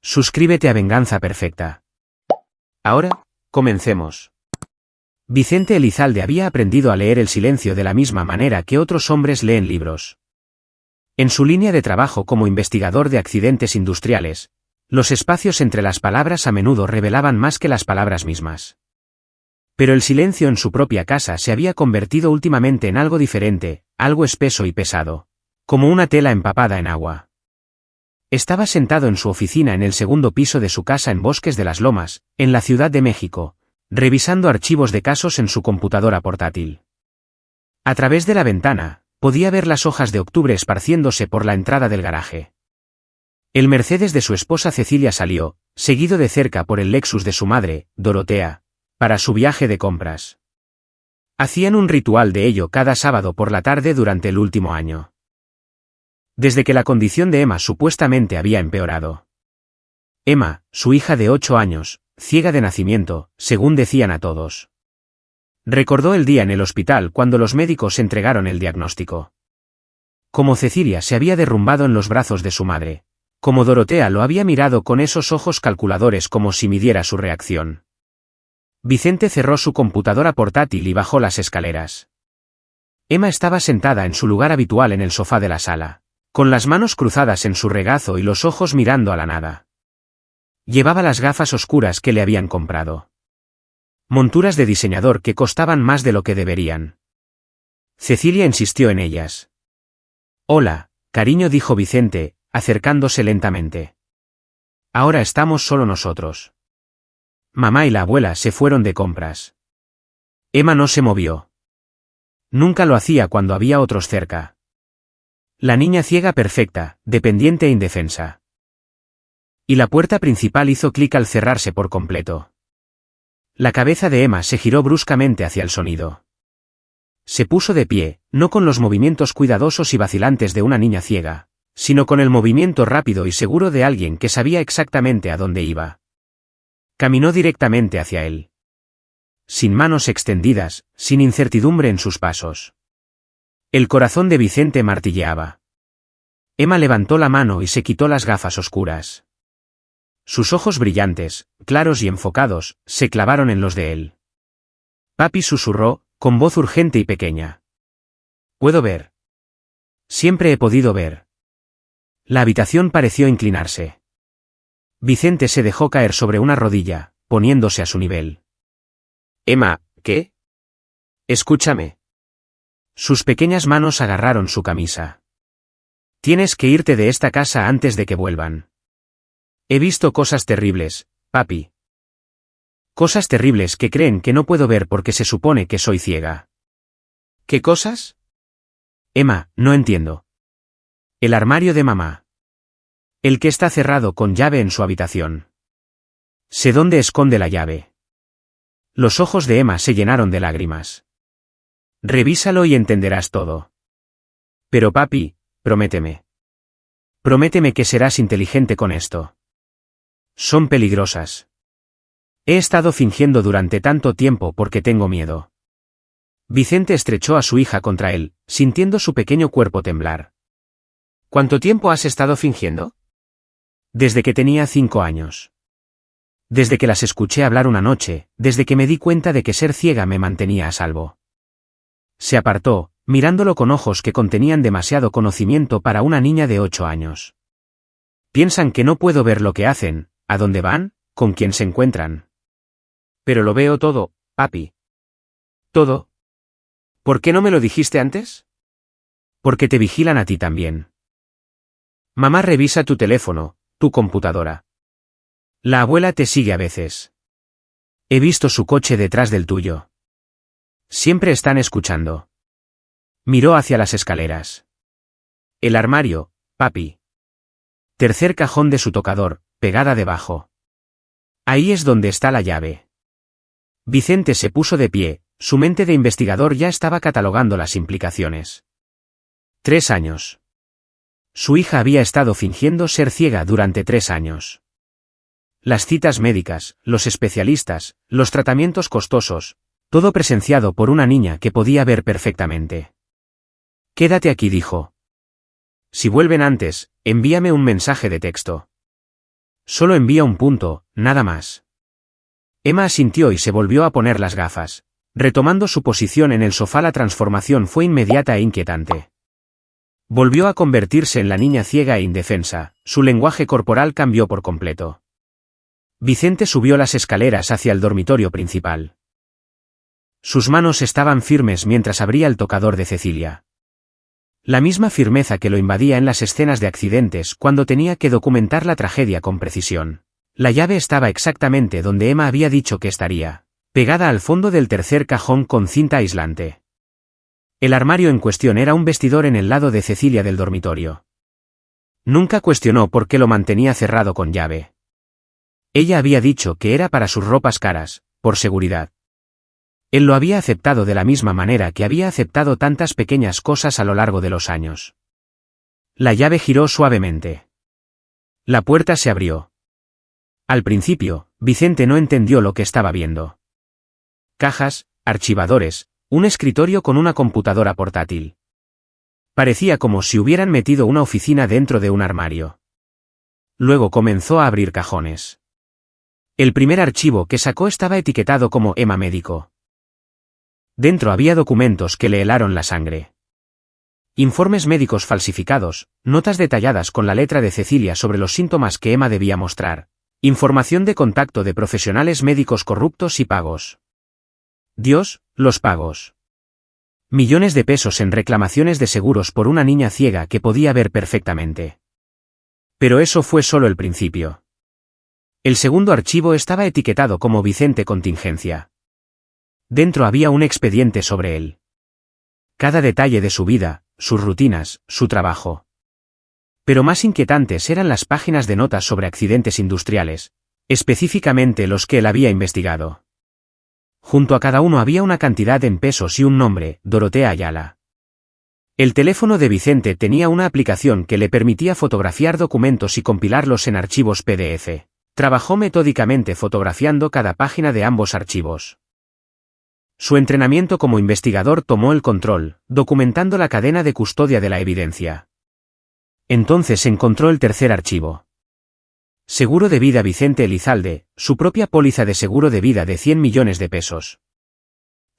Suscríbete a Venganza Perfecta. Ahora, comencemos. Vicente Elizalde había aprendido a leer el silencio de la misma manera que otros hombres leen libros. En su línea de trabajo como investigador de accidentes industriales, los espacios entre las palabras a menudo revelaban más que las palabras mismas. Pero el silencio en su propia casa se había convertido últimamente en algo diferente, algo espeso y pesado, como una tela empapada en agua. Estaba sentado en su oficina en el segundo piso de su casa en Bosques de las Lomas, en la Ciudad de México, revisando archivos de casos en su computadora portátil. A través de la ventana, podía ver las hojas de octubre esparciéndose por la entrada del garaje. El Mercedes de su esposa Cecilia salió, seguido de cerca por el Lexus de su madre, Dorotea, para su viaje de compras. Hacían un ritual de ello cada sábado por la tarde durante el último año. Desde que la condición de Emma supuestamente había empeorado. Emma, su hija de 8 años, ciega de nacimiento, según decían a todos. Recordó el día en el hospital cuando los médicos entregaron el diagnóstico. Como Cecilia se había derrumbado en los brazos de su madre, como Dorotea lo había mirado con esos ojos calculadores como si midiera su reacción. Vicente cerró su computadora portátil y bajó las escaleras. Emma estaba sentada en su lugar habitual en el sofá de la sala, con las manos cruzadas en su regazo y los ojos mirando a la nada. Llevaba las gafas oscuras que le habían comprado. Monturas de diseñador que costaban más de lo que deberían. Cecilia insistió en ellas. «Hola, cariño», dijo Vicente, acercándose lentamente. «Ahora estamos solo nosotros. Mamá y la abuela se fueron de compras». Emma no se movió. Nunca lo hacía cuando había otros cerca. La niña ciega perfecta, dependiente e indefensa. Y la puerta principal hizo clic al cerrarse por completo. La cabeza de Emma se giró bruscamente hacia el sonido. Se puso de pie, no con los movimientos cuidadosos y vacilantes de una niña ciega, sino con el movimiento rápido y seguro de alguien que sabía exactamente a dónde iba. Caminó directamente hacia él. Sin manos extendidas, sin incertidumbre en sus pasos. El corazón de Vicente martilleaba. Emma levantó la mano y se quitó las gafas oscuras. Sus ojos brillantes, claros y enfocados, se clavaron en los de él. «Papi», susurró, con voz urgente y pequeña. «¿Puedo ver?» «Siempre he podido ver». La habitación pareció inclinarse. Vicente se dejó caer sobre una rodilla, poniéndose a su nivel. «Emma, ¿qué?» «Escúchame». Sus pequeñas manos agarraron su camisa. «Tienes que irte de esta casa antes de que vuelvan. He visto cosas terribles, papi. Cosas terribles que creen que no puedo ver porque se supone que soy ciega». «¿Qué cosas?» «Emma, no entiendo». «El armario de mamá. El que está cerrado con llave en su habitación. Sé dónde esconde la llave». Los ojos de Emma se llenaron de lágrimas. «Revísalo y entenderás todo». «Pero papi, prométeme. Prométeme que serás inteligente con esto. Son peligrosas. He estado fingiendo durante tanto tiempo porque tengo miedo». Vicente estrechó a su hija contra él, sintiendo su pequeño cuerpo temblar. «¿Cuánto tiempo has estado fingiendo?» «Desde que tenía 5 años. Desde que las escuché hablar una noche, desde que me di cuenta de que ser ciega me mantenía a salvo». Se apartó, mirándolo con ojos que contenían demasiado conocimiento para una niña de 8 años. «Piensan que no puedo ver lo que hacen, a dónde van, con quién se encuentran». «Pero lo veo todo, papi». «¿Todo? ¿Por qué no me lo dijiste antes?» «Porque te vigilan a ti también. Mamá revisa tu teléfono, tu computadora. La abuela te sigue a veces. He visto su coche detrás del tuyo. Siempre están escuchando». Miró hacia las escaleras. «El armario, papi. Tercer cajón de su tocador, pegada debajo. Ahí es donde está la llave». Vicente se puso de pie, su mente de investigador ya estaba catalogando las implicaciones. 3 años. Su hija había estado fingiendo ser ciega durante 3 años. Las citas médicas, los especialistas, los tratamientos costosos, todo presenciado por una niña que podía ver perfectamente. «Quédate aquí», dijo. «Si vuelven antes, envíame un mensaje de texto». Solo envía un punto, nada más. Emma asintió y se volvió a poner las gafas. Retomando su posición en el sofá, la transformación fue inmediata e inquietante. Volvió a convertirse en la niña ciega e indefensa, su lenguaje corporal cambió por completo. Vicente subió las escaleras hacia el dormitorio principal. Sus manos estaban firmes mientras abría el tocador de Cecilia. La misma firmeza que lo invadía en las escenas de accidentes cuando tenía que documentar la tragedia con precisión. La llave estaba exactamente donde Emma había dicho que estaría, pegada al fondo del tercer cajón con cinta aislante. El armario en cuestión era un vestidor en el lado de Cecilia del dormitorio. Nunca cuestionó por qué lo mantenía cerrado con llave. Ella había dicho que era para sus ropas caras, por seguridad. Él lo había aceptado de la misma manera que había aceptado tantas pequeñas cosas a lo largo de los años. La llave giró suavemente. La puerta se abrió. Al principio, Vicente no entendió lo que estaba viendo. Cajas, archivadores, un escritorio con una computadora portátil. Parecía como si hubieran metido una oficina dentro de un armario. Luego comenzó a abrir cajones. El primer archivo que sacó estaba etiquetado como Emma Médico. Dentro había documentos que le helaron la sangre. Informes médicos falsificados, notas detalladas con la letra de Cecilia sobre los síntomas que Emma debía mostrar, información de contacto de profesionales médicos corruptos y pagos. Dios, los pagos. Millones de pesos en reclamaciones de seguros por una niña ciega que podía ver perfectamente. Pero eso fue solo el principio. El segundo archivo estaba etiquetado como Vicente Contingencia. Dentro había un expediente sobre él. Cada detalle de su vida, sus rutinas, su trabajo. Pero más inquietantes eran las páginas de notas sobre accidentes industriales, específicamente los que él había investigado. Junto a cada uno había una cantidad en pesos y un nombre, Dorotea Ayala. El teléfono de Vicente tenía una aplicación que le permitía fotografiar documentos y compilarlos en archivos PDF. Trabajó metódicamente fotografiando cada página de ambos archivos. Su entrenamiento como investigador tomó el control, documentando la cadena de custodia de la evidencia. Entonces encontró el tercer archivo. Seguro de vida Vicente Elizalde, su propia póliza de seguro de vida de 100 millones de pesos.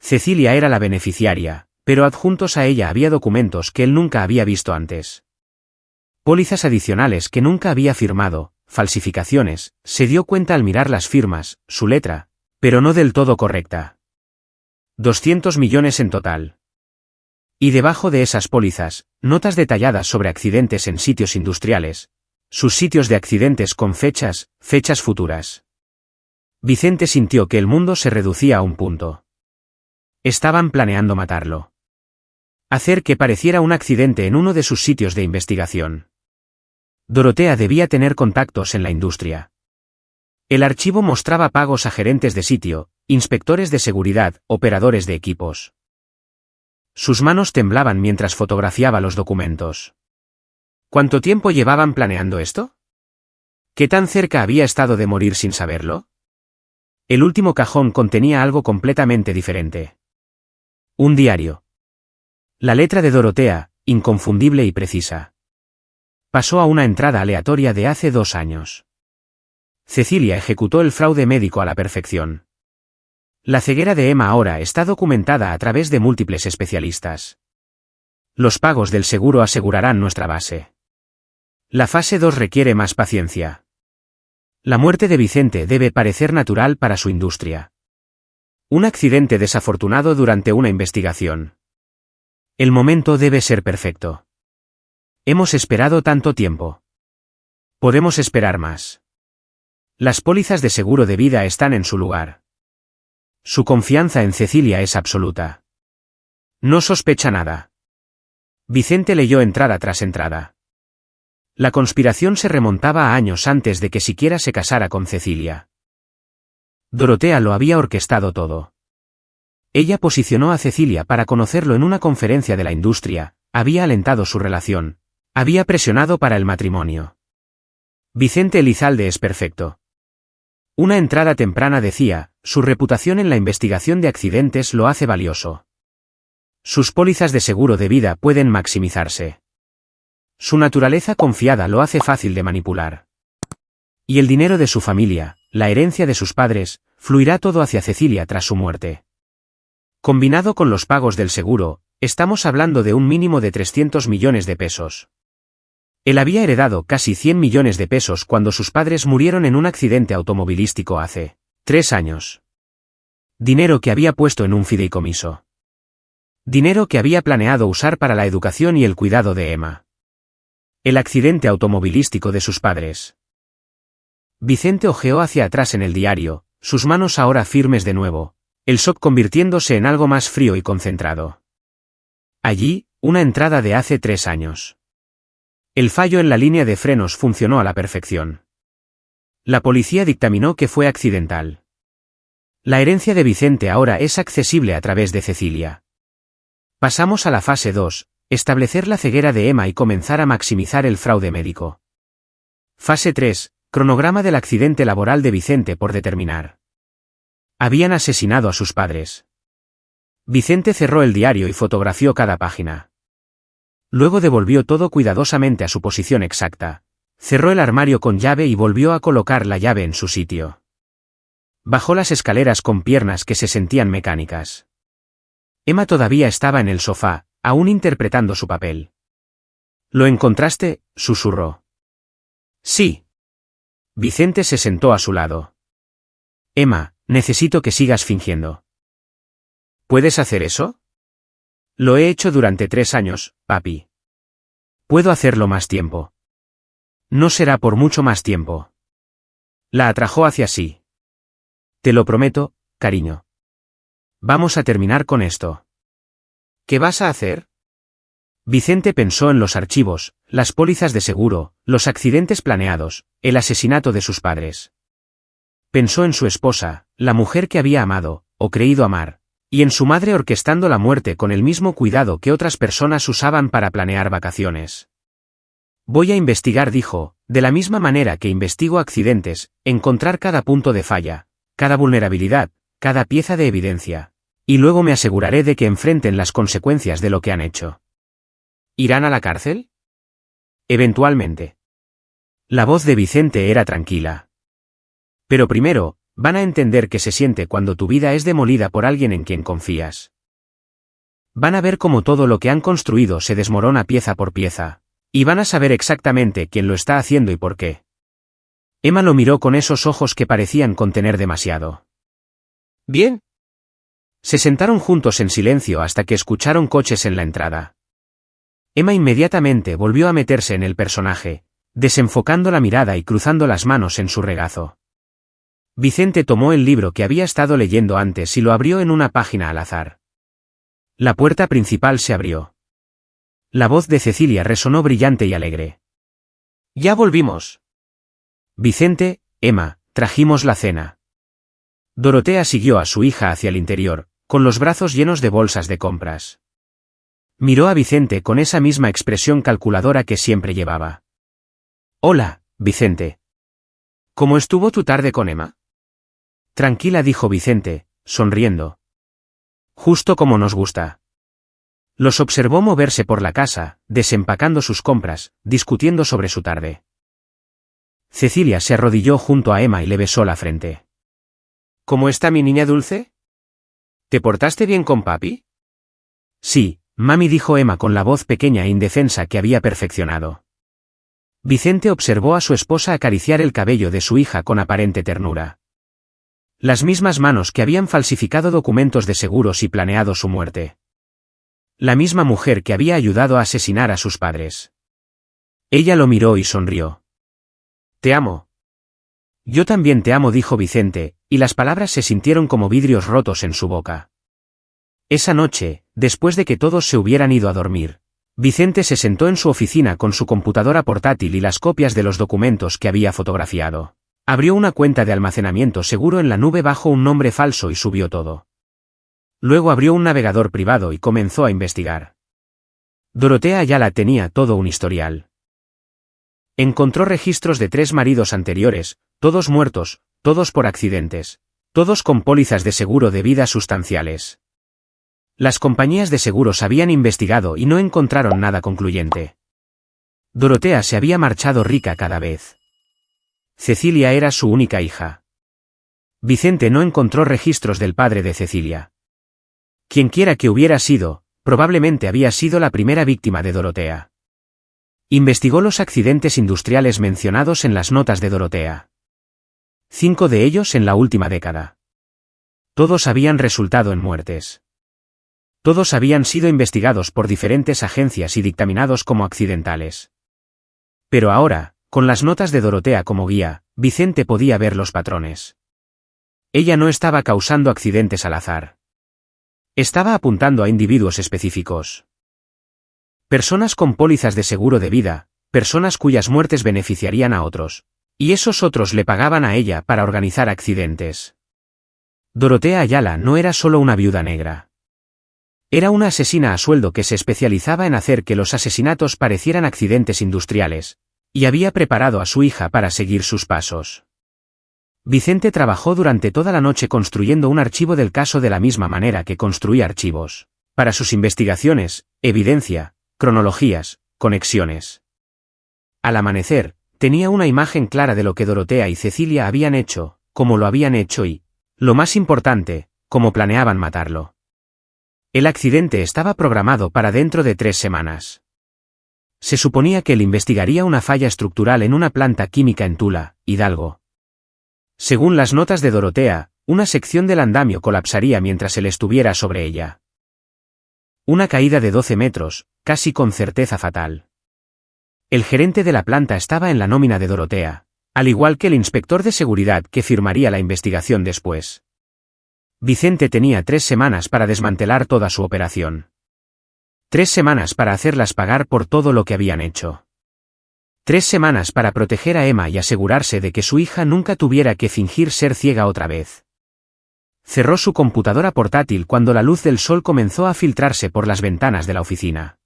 Cecilia era la beneficiaria, pero adjuntos a ella había documentos que él nunca había visto antes. Pólizas adicionales que nunca había firmado, falsificaciones, se dio cuenta al mirar las firmas, su letra, pero no del todo correcta. 200 millones en total. Y debajo de esas pólizas, notas detalladas sobre accidentes en sitios industriales, sus sitios de accidentes con fechas futuras. Vicente sintió que el mundo se reducía a un punto. Estaban planeando matarlo. Hacer que pareciera un accidente en uno de sus sitios de investigación. Dorotea debía tener contactos en la industria. El archivo mostraba pagos a gerentes de sitio, inspectores de seguridad, operadores de equipos. Sus manos temblaban mientras fotografiaba los documentos. ¿Cuánto tiempo llevaban planeando esto? ¿Qué tan cerca había estado de morir sin saberlo? El último cajón contenía algo completamente diferente. Un diario. La letra de Dorotea, inconfundible y precisa. Pasó a una entrada aleatoria de hace 2 años. Cecilia ejecutó el fraude médico a la perfección. La ceguera de Emma ahora está documentada a través de múltiples especialistas. Los pagos del seguro asegurarán nuestra base. La fase 2 requiere más paciencia. La muerte de Vicente debe parecer natural para su industria. Un accidente desafortunado durante una investigación. El momento debe ser perfecto. Hemos esperado tanto tiempo. Podemos esperar más. Las pólizas de seguro de vida están en su lugar. Su confianza en Cecilia es absoluta. No sospecha nada. Vicente leyó entrada tras entrada. La conspiración se remontaba a años antes de que siquiera se casara con Cecilia. Dorotea lo había orquestado todo. Ella posicionó a Cecilia para conocerlo en una conferencia de la industria, había alentado su relación, había presionado para el matrimonio. Vicente Elizalde es perfecto. Una entrada temprana decía, su reputación en la investigación de accidentes lo hace valioso. Sus pólizas de seguro de vida pueden maximizarse. Su naturaleza confiada lo hace fácil de manipular. Y el dinero de su familia, la herencia de sus padres, fluirá todo hacia Cecilia tras su muerte. Combinado con los pagos del seguro, estamos hablando de un mínimo de 300 millones de pesos. Él había heredado casi 100 millones de pesos cuando sus padres murieron en un accidente automovilístico hace 3 años. Dinero que había puesto en un fideicomiso. Dinero que había planeado usar para la educación y el cuidado de Emma. El accidente automovilístico de sus padres. Vicente hojeó hacia atrás en el diario, sus manos ahora firmes de nuevo, el shock convirtiéndose en algo más frío y concentrado. Allí, una entrada de hace 3 años. El fallo en la línea de frenos funcionó a la perfección. La policía dictaminó que fue accidental. La herencia de Vicente ahora es accesible a través de Cecilia. Pasamos a la fase 2, establecer la ceguera de Emma y comenzar a maximizar el fraude médico. Fase 3, cronograma del accidente laboral de Vicente por determinar. Habían asesinado a sus padres. Vicente cerró el diario y fotografió cada página. Luego devolvió todo cuidadosamente a su posición exacta. Cerró el armario con llave y volvió a colocar la llave en su sitio. Bajó las escaleras con piernas que se sentían mecánicas. Emma todavía estaba en el sofá, aún interpretando su papel. ¿Lo encontraste?, susurró. Sí. Vicente se sentó a su lado. Emma, necesito que sigas fingiendo. ¿Puedes hacer eso? Lo he hecho durante 3 años, papi. Puedo hacerlo más tiempo. No será por mucho más tiempo. La atrajo hacia sí. Te lo prometo, cariño. Vamos a terminar con esto. ¿Qué vas a hacer? Vicente pensó en los archivos, las pólizas de seguro, los accidentes planeados, el asesinato de sus padres. Pensó en su esposa, la mujer que había amado, o creído amar, y en su madre orquestando la muerte con el mismo cuidado que otras personas usaban para planear vacaciones. Voy a investigar, dijo, de la misma manera que investigo accidentes, encontrar cada punto de falla, cada vulnerabilidad, cada pieza de evidencia, y luego me aseguraré de que enfrenten las consecuencias de lo que han hecho. ¿Irán a la cárcel? Eventualmente. La voz de Vicente era tranquila. Pero primero, van a entender qué se siente cuando tu vida es demolida por alguien en quien confías. Van a ver cómo todo lo que han construido se desmorona pieza por pieza, y van a saber exactamente quién lo está haciendo y por qué. Emma lo miró con esos ojos que parecían contener demasiado. Bien. Se sentaron juntos en silencio hasta que escucharon coches en la entrada. Emma inmediatamente volvió a meterse en el personaje, desenfocando la mirada y cruzando las manos en su regazo. Vicente tomó el libro que había estado leyendo antes y lo abrió en una página al azar. La puerta principal se abrió. La voz de Cecilia resonó brillante y alegre. Ya volvimos. Vicente, Emma, trajimos la cena. Dorotea siguió a su hija hacia el interior, con los brazos llenos de bolsas de compras. Miró a Vicente con esa misma expresión calculadora que siempre llevaba. Hola, Vicente. ¿Cómo estuvo tu tarde con Emma? Tranquila, dijo Vicente, sonriendo. Justo como nos gusta. Los observó moverse por la casa, desempacando sus compras, discutiendo sobre su tarde. Cecilia se arrodilló junto a Emma y le besó la frente. ¿Cómo está mi niña dulce? ¿Te portaste bien con papi? Sí, mami, dijo Emma con la voz pequeña e indefensa que había perfeccionado. Vicente observó a su esposa acariciar el cabello de su hija con aparente ternura. Las mismas manos que habían falsificado documentos de seguros y planeado su muerte. La misma mujer que había ayudado a asesinar a sus padres. Ella lo miró y sonrió. Te amo. Yo también te amo, dijo Vicente, y las palabras se sintieron como vidrios rotos en su boca. Esa noche, después de que todos se hubieran ido a dormir, Vicente se sentó en su oficina con su computadora portátil y las copias de los documentos que había fotografiado. Abrió una cuenta de almacenamiento seguro en la nube bajo un nombre falso y subió todo. Luego abrió un navegador privado y comenzó a investigar. Dorotea Ayala tenía todo un historial. Encontró registros de 3 maridos anteriores, todos muertos, todos por accidentes, todos con pólizas de seguro de vida sustanciales. Las compañías de seguros habían investigado y no encontraron nada concluyente. Dorotea se había marchado rica cada vez. Cecilia era su única hija. Vicente no encontró registros del padre de Cecilia. Quienquiera que hubiera sido, probablemente había sido la primera víctima de Dorotea. Investigó los accidentes industriales mencionados en las notas de Dorotea. 5 de ellos en la última década. Todos habían resultado en muertes. Todos habían sido investigados por diferentes agencias y dictaminados como accidentales. Pero ahora, con las notas de Dorotea como guía, Vicente podía ver los patrones. Ella no estaba causando accidentes al azar. Estaba apuntando a individuos específicos. Personas con pólizas de seguro de vida, personas cuyas muertes beneficiarían a otros. Y esos otros le pagaban a ella para organizar accidentes. Dorotea Ayala no era solo una viuda negra. Era una asesina a sueldo que se especializaba en hacer que los asesinatos parecieran accidentes industriales, y había preparado a su hija para seguir sus pasos. Vicente trabajó durante toda la noche construyendo un archivo del caso de la misma manera que construía archivos, para sus investigaciones, evidencia, cronologías, conexiones. Al amanecer, tenía una imagen clara de lo que Dorotea y Cecilia habían hecho, cómo lo habían hecho y, lo más importante, cómo planeaban matarlo. El accidente estaba programado para dentro de 3 semanas. Se suponía que él investigaría una falla estructural en una planta química en Tula, Hidalgo. Según las notas de Dorotea, una sección del andamio colapsaría mientras él estuviera sobre ella. Una caída de 12 metros, casi con certeza fatal. El gerente de la planta estaba en la nómina de Dorotea, al igual que el inspector de seguridad que firmaría la investigación después. Vicente tenía 3 semanas para desmantelar toda su operación. 3 semanas para hacerlas pagar por todo lo que habían hecho. 3 semanas para proteger a Emma y asegurarse de que su hija nunca tuviera que fingir ser ciega otra vez. Cerró su computadora portátil cuando la luz del sol comenzó a filtrarse por las ventanas de la oficina.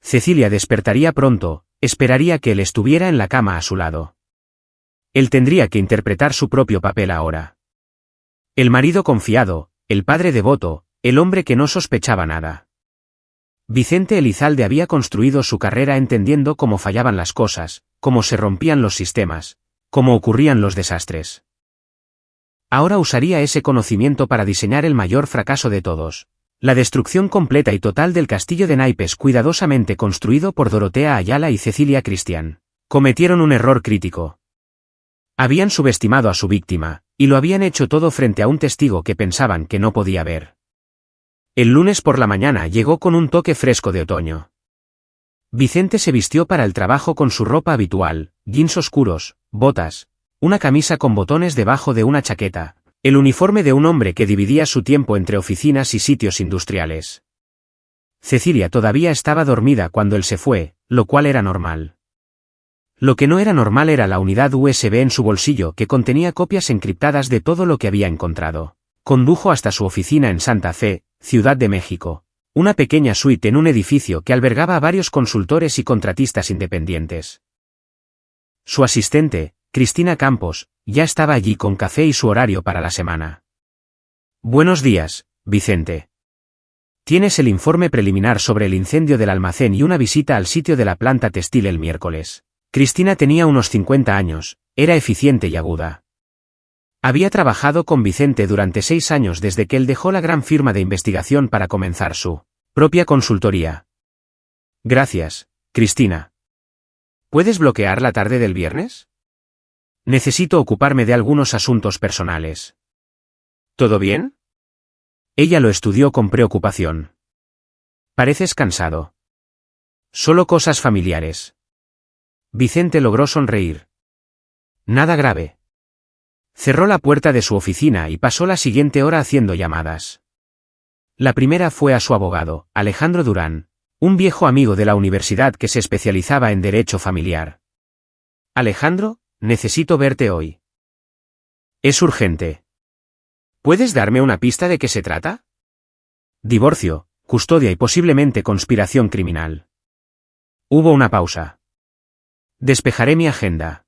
Cecilia despertaría pronto, esperaría que él estuviera en la cama a su lado. Él tendría que interpretar su propio papel ahora. El marido confiado, el padre devoto, el hombre que no sospechaba nada. Vicente Elizalde había construido su carrera entendiendo cómo fallaban las cosas, cómo se rompían los sistemas, cómo ocurrían los desastres. Ahora usaría ese conocimiento para diseñar el mayor fracaso de todos. La destrucción completa y total del castillo de naipes cuidadosamente construido por Dorotea Ayala y Cecilia Cristian. Cometieron un error crítico. Habían subestimado a su víctima, y lo habían hecho todo frente a un testigo que pensaban que no podía ver. El lunes por la mañana llegó con un toque fresco de otoño. Vicente se vistió para el trabajo con su ropa habitual, jeans oscuros, botas, una camisa con botones debajo de una chaqueta, el uniforme de un hombre que dividía su tiempo entre oficinas y sitios industriales. Cecilia todavía estaba dormida cuando él se fue, lo cual era normal. Lo que no era normal era la unidad USB en su bolsillo que contenía copias encriptadas de todo lo que había encontrado. Condujo hasta su oficina en Santa Fe, Ciudad de México, una pequeña suite en un edificio que albergaba a varios consultores y contratistas independientes. Su asistente, Cristina Campos, ya estaba allí con café y su horario para la semana. Buenos días, Vicente. Tienes el informe preliminar sobre el incendio del almacén y una visita al sitio de la planta textil el miércoles. Cristina tenía unos 50 años, era eficiente y aguda. Había trabajado con Vicente durante 6 años desde que él dejó la gran firma de investigación para comenzar su propia consultoría. Gracias, Cristina. ¿Puedes bloquear la tarde del viernes? Necesito ocuparme de algunos asuntos personales. ¿Todo bien? Ella lo estudió con preocupación. Pareces cansado. Solo cosas familiares. Vicente logró sonreír. Nada grave. Cerró la puerta de su oficina y pasó la siguiente hora haciendo llamadas. La primera fue a su abogado, Alejandro Durán, un viejo amigo de la universidad que se especializaba en derecho familiar. Alejandro, necesito verte hoy. Es urgente. ¿Puedes darme una pista de qué se trata? Divorcio, custodia y posiblemente conspiración criminal. Hubo una pausa. Despejaré mi agenda.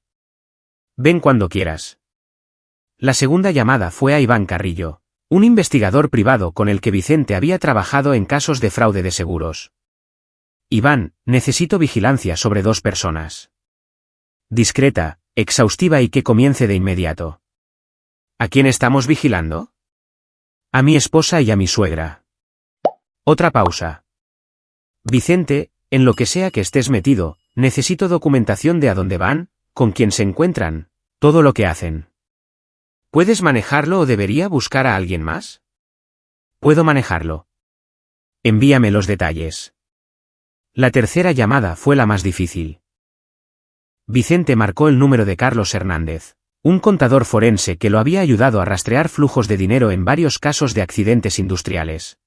Ven cuando quieras. La segunda llamada fue a Iván Carrillo, un investigador privado con el que Vicente había trabajado en casos de fraude de seguros. Iván, necesito vigilancia sobre 2 personas. Discreta, exhaustiva y que comience de inmediato. ¿A quién estamos vigilando? A mi esposa y a mi suegra. Otra pausa. Vicente, en lo que sea que estés metido, necesito documentación de a dónde van, con quién se encuentran, todo lo que hacen. ¿Puedes manejarlo o debería buscar a alguien más? Puedo manejarlo. Envíame los detalles. La tercera llamada fue la más difícil. Vicente marcó el número de Carlos Hernández, un contador forense que lo había ayudado a rastrear flujos de dinero en varios casos de accidentes industriales.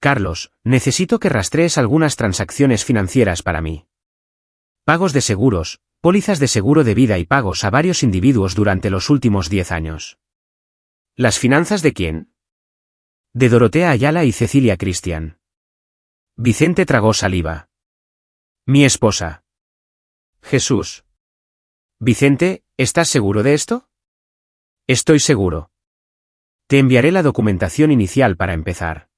Carlos, necesito que rastrees algunas transacciones financieras para mí. Pagos de seguros, pólizas de seguro de vida y pagos a varios individuos durante los últimos 10 años. ¿Las finanzas de quién? De Dorotea Ayala y Cecilia Cristian. Vicente tragó saliva. Mi esposa. Jesús. Vicente, ¿estás seguro de esto? Estoy seguro. Te enviaré la documentación inicial para empezar.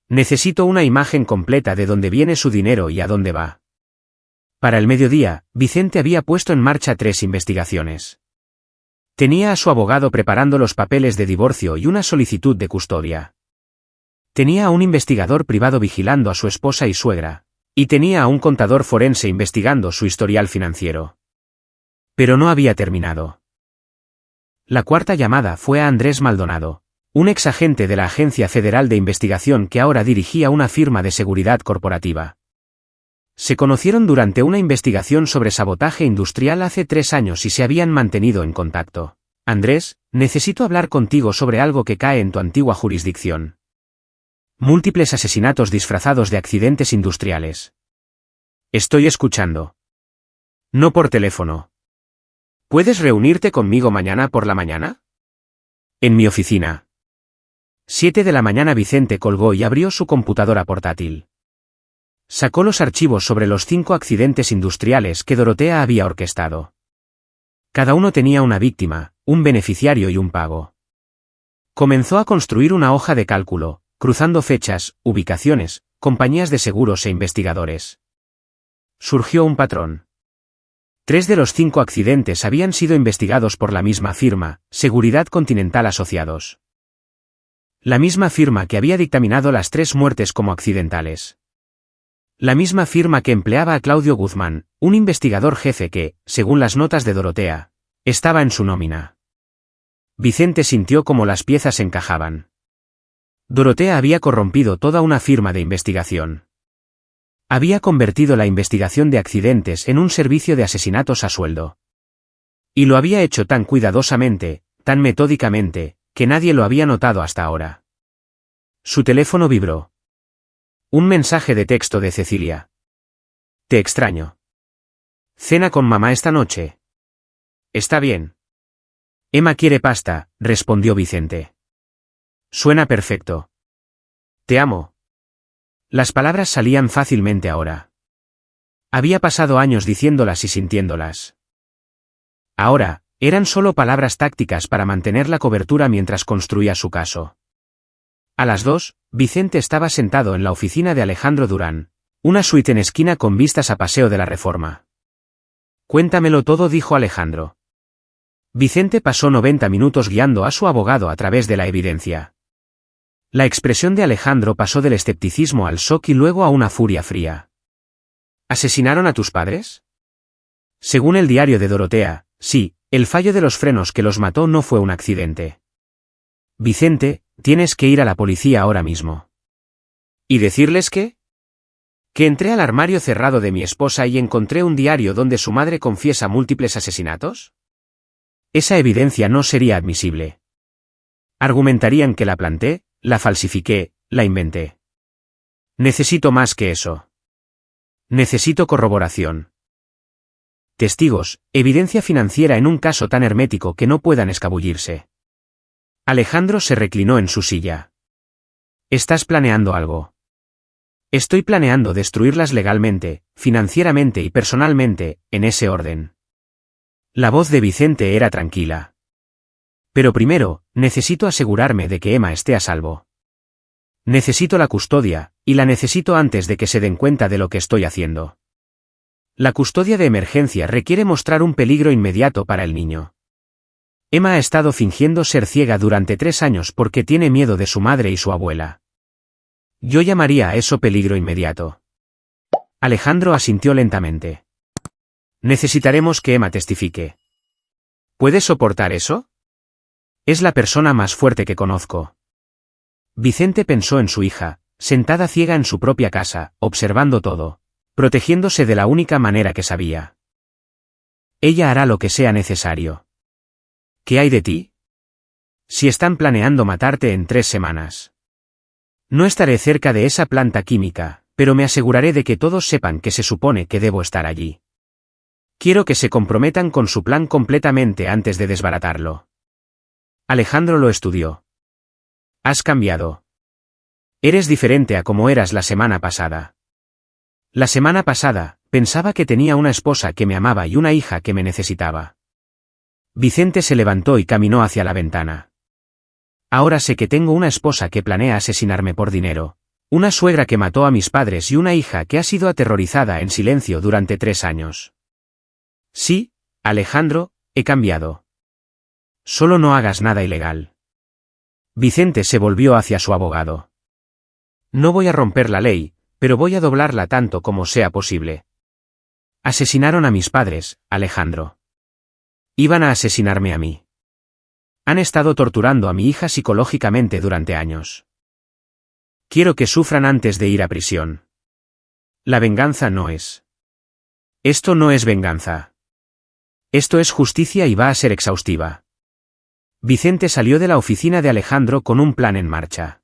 Necesito una imagen completa de dónde viene su dinero y a dónde va. Para el mediodía, Vicente había puesto en marcha 3 investigaciones. Tenía a su abogado preparando los papeles de divorcio y una solicitud de custodia. Tenía a un investigador privado vigilando a su esposa y suegra, y tenía a un contador forense investigando su historial financiero. Pero no había terminado. La cuarta llamada fue a Andrés Maldonado, un exagente de la Agencia Federal de Investigación que ahora dirigía una firma de seguridad corporativa. Se conocieron durante una investigación sobre sabotaje industrial hace 3 años y se habían mantenido en contacto. Andrés, necesito hablar contigo sobre algo que cae en tu antigua jurisdicción. Múltiples asesinatos disfrazados de accidentes industriales. Estoy escuchando. No por teléfono. ¿Puedes reunirte conmigo mañana por la mañana? En mi oficina. 7 de la mañana. Vicente colgó y abrió su computadora portátil. Sacó los archivos sobre los 5 accidentes industriales que Dorotea había orquestado. Cada uno tenía una víctima, un beneficiario y un pago. Comenzó a construir una hoja de cálculo, cruzando fechas, ubicaciones, compañías de seguros e investigadores. Surgió un patrón. 3 de los 5 accidentes habían sido investigados por la misma firma, Seguridad Continental Asociados. La misma firma que había dictaminado las 3 muertes como accidentales. La misma firma que empleaba a Claudio Guzmán, un investigador jefe que, según las notas de Dorotea, estaba en su nómina. Vicente sintió cómo las piezas encajaban. Dorotea había corrompido toda una firma de investigación. Había convertido la investigación de accidentes en un servicio de asesinatos a sueldo. Y lo había hecho tan cuidadosamente, tan metódicamente, que nadie lo había notado hasta ahora. Su teléfono vibró. Un mensaje de texto de Cecilia. Te extraño. ¿Cena con mamá esta noche? Está bien. Emma quiere pasta, respondió Vicente. Suena perfecto. Te amo. Las palabras salían fácilmente ahora. Había pasado años diciéndolas y sintiéndolas. Ahora, eran solo palabras tácticas para mantener la cobertura mientras construía su caso. A las 2, Vicente estaba sentado en la oficina de Alejandro Durán, una suite en esquina con vistas a Paseo de la Reforma. Cuéntamelo todo, dijo Alejandro. Vicente pasó 90 minutos guiando a su abogado a través de la evidencia. La expresión de Alejandro pasó del escepticismo al shock y luego a una furia fría. ¿Asesinaron a tus padres? Según el diario de Dorotea, sí, el fallo de los frenos que los mató no fue un accidente. Vicente, tienes que ir a la policía ahora mismo. ¿Y decirles qué? Que entré al armario cerrado de mi esposa y encontré un diario donde su madre confiesa múltiples asesinatos. Esa evidencia no sería admisible. Argumentarían que la planté, la falsifiqué, la inventé. Necesito más que eso. Necesito corroboración. Testigos, evidencia financiera en un caso tan hermético que no puedan escabullirse. Alejandro se reclinó en su silla. ¿Estás planeando algo? Estoy planeando destruirlas legalmente, financieramente y personalmente, en ese orden. La voz de Vicente era tranquila. Pero primero, necesito asegurarme de que Emma esté a salvo. Necesito la custodia, y la necesito antes de que se den cuenta de lo que estoy haciendo. La custodia de emergencia requiere mostrar un peligro inmediato para el niño. Emma ha estado fingiendo ser ciega durante 3 años porque tiene miedo de su madre y su abuela. Yo llamaría a eso peligro inmediato. Alejandro asintió lentamente. Necesitaremos que Emma testifique. ¿Puedes soportar eso? Es la persona más fuerte que conozco. Vicente pensó en su hija, sentada ciega en su propia casa, observando todo, protegiéndose de la única manera que sabía. Ella hará lo que sea necesario. ¿Qué hay de ti? Si están planeando matarte en 3 semanas. No estaré cerca de esa planta química, pero me aseguraré de que todos sepan que se supone que debo estar allí. Quiero que se comprometan con su plan completamente antes de desbaratarlo. Alejandro lo estudió. Has cambiado. Eres diferente a como eras la semana pasada. La semana pasada, pensaba que tenía una esposa que me amaba y una hija que me necesitaba. Vicente se levantó y caminó hacia la ventana. Ahora sé que tengo una esposa que planea asesinarme por dinero, una suegra que mató a mis padres y una hija que ha sido aterrorizada en silencio durante 3 años. Sí, Alejandro, he cambiado. Solo no hagas nada ilegal. Vicente se volvió hacia su abogado. No voy a romper la ley, pero voy a doblarla tanto como sea posible. Asesinaron a mis padres, Alejandro. Iban a asesinarme a mí. Han estado torturando a mi hija psicológicamente durante años. Quiero que sufran antes de ir a prisión. La venganza no es. Esto no es venganza. Esto es justicia y va a ser exhaustiva. Vicente salió de la oficina de Alejandro con un plan en marcha.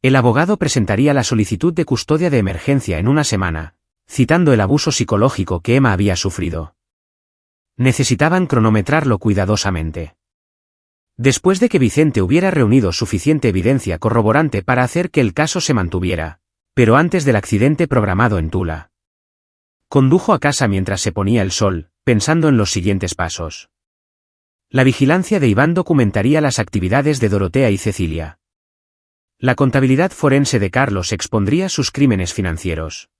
El abogado presentaría la solicitud de custodia de emergencia en una semana, citando el abuso psicológico que Emma había sufrido. Necesitaban cronometrarlo cuidadosamente. Después de que Vicente hubiera reunido suficiente evidencia corroborante para hacer que el caso se mantuviera, pero antes del accidente programado en Tula. Condujo a casa mientras se ponía el sol, pensando en los siguientes pasos. La vigilancia de Iván documentaría las actividades de Dorotea y Cecilia. La contabilidad forense de Carlos expondría sus crímenes financieros.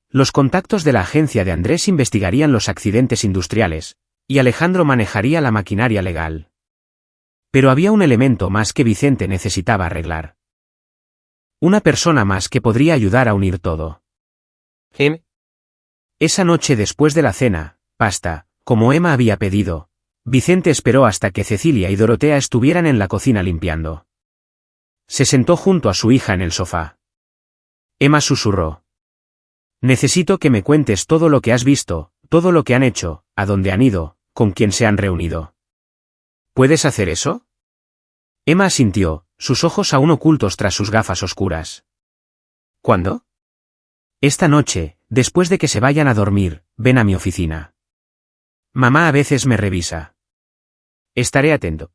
Los contactos de la agencia de Andrés investigarían los accidentes industriales, y Alejandro manejaría la maquinaria legal. Pero había un elemento más que Vicente necesitaba arreglar. Una persona más que podría ayudar a unir todo. Esa noche después de la cena, pasta, como Emma había pedido, Vicente esperó hasta que Cecilia y Dorotea estuvieran en la cocina limpiando. Se sentó junto a su hija en el sofá. Emma susurró. Necesito que me cuentes todo lo que has visto, todo lo que han hecho, a dónde han ido, con quién se han reunido. ¿Puedes hacer eso? Emma asintió, sus ojos aún ocultos tras sus gafas oscuras. ¿Cuándo? Esta noche, después de que se vayan a dormir, ven a mi oficina. Mamá a veces me revisa. Estaré atento.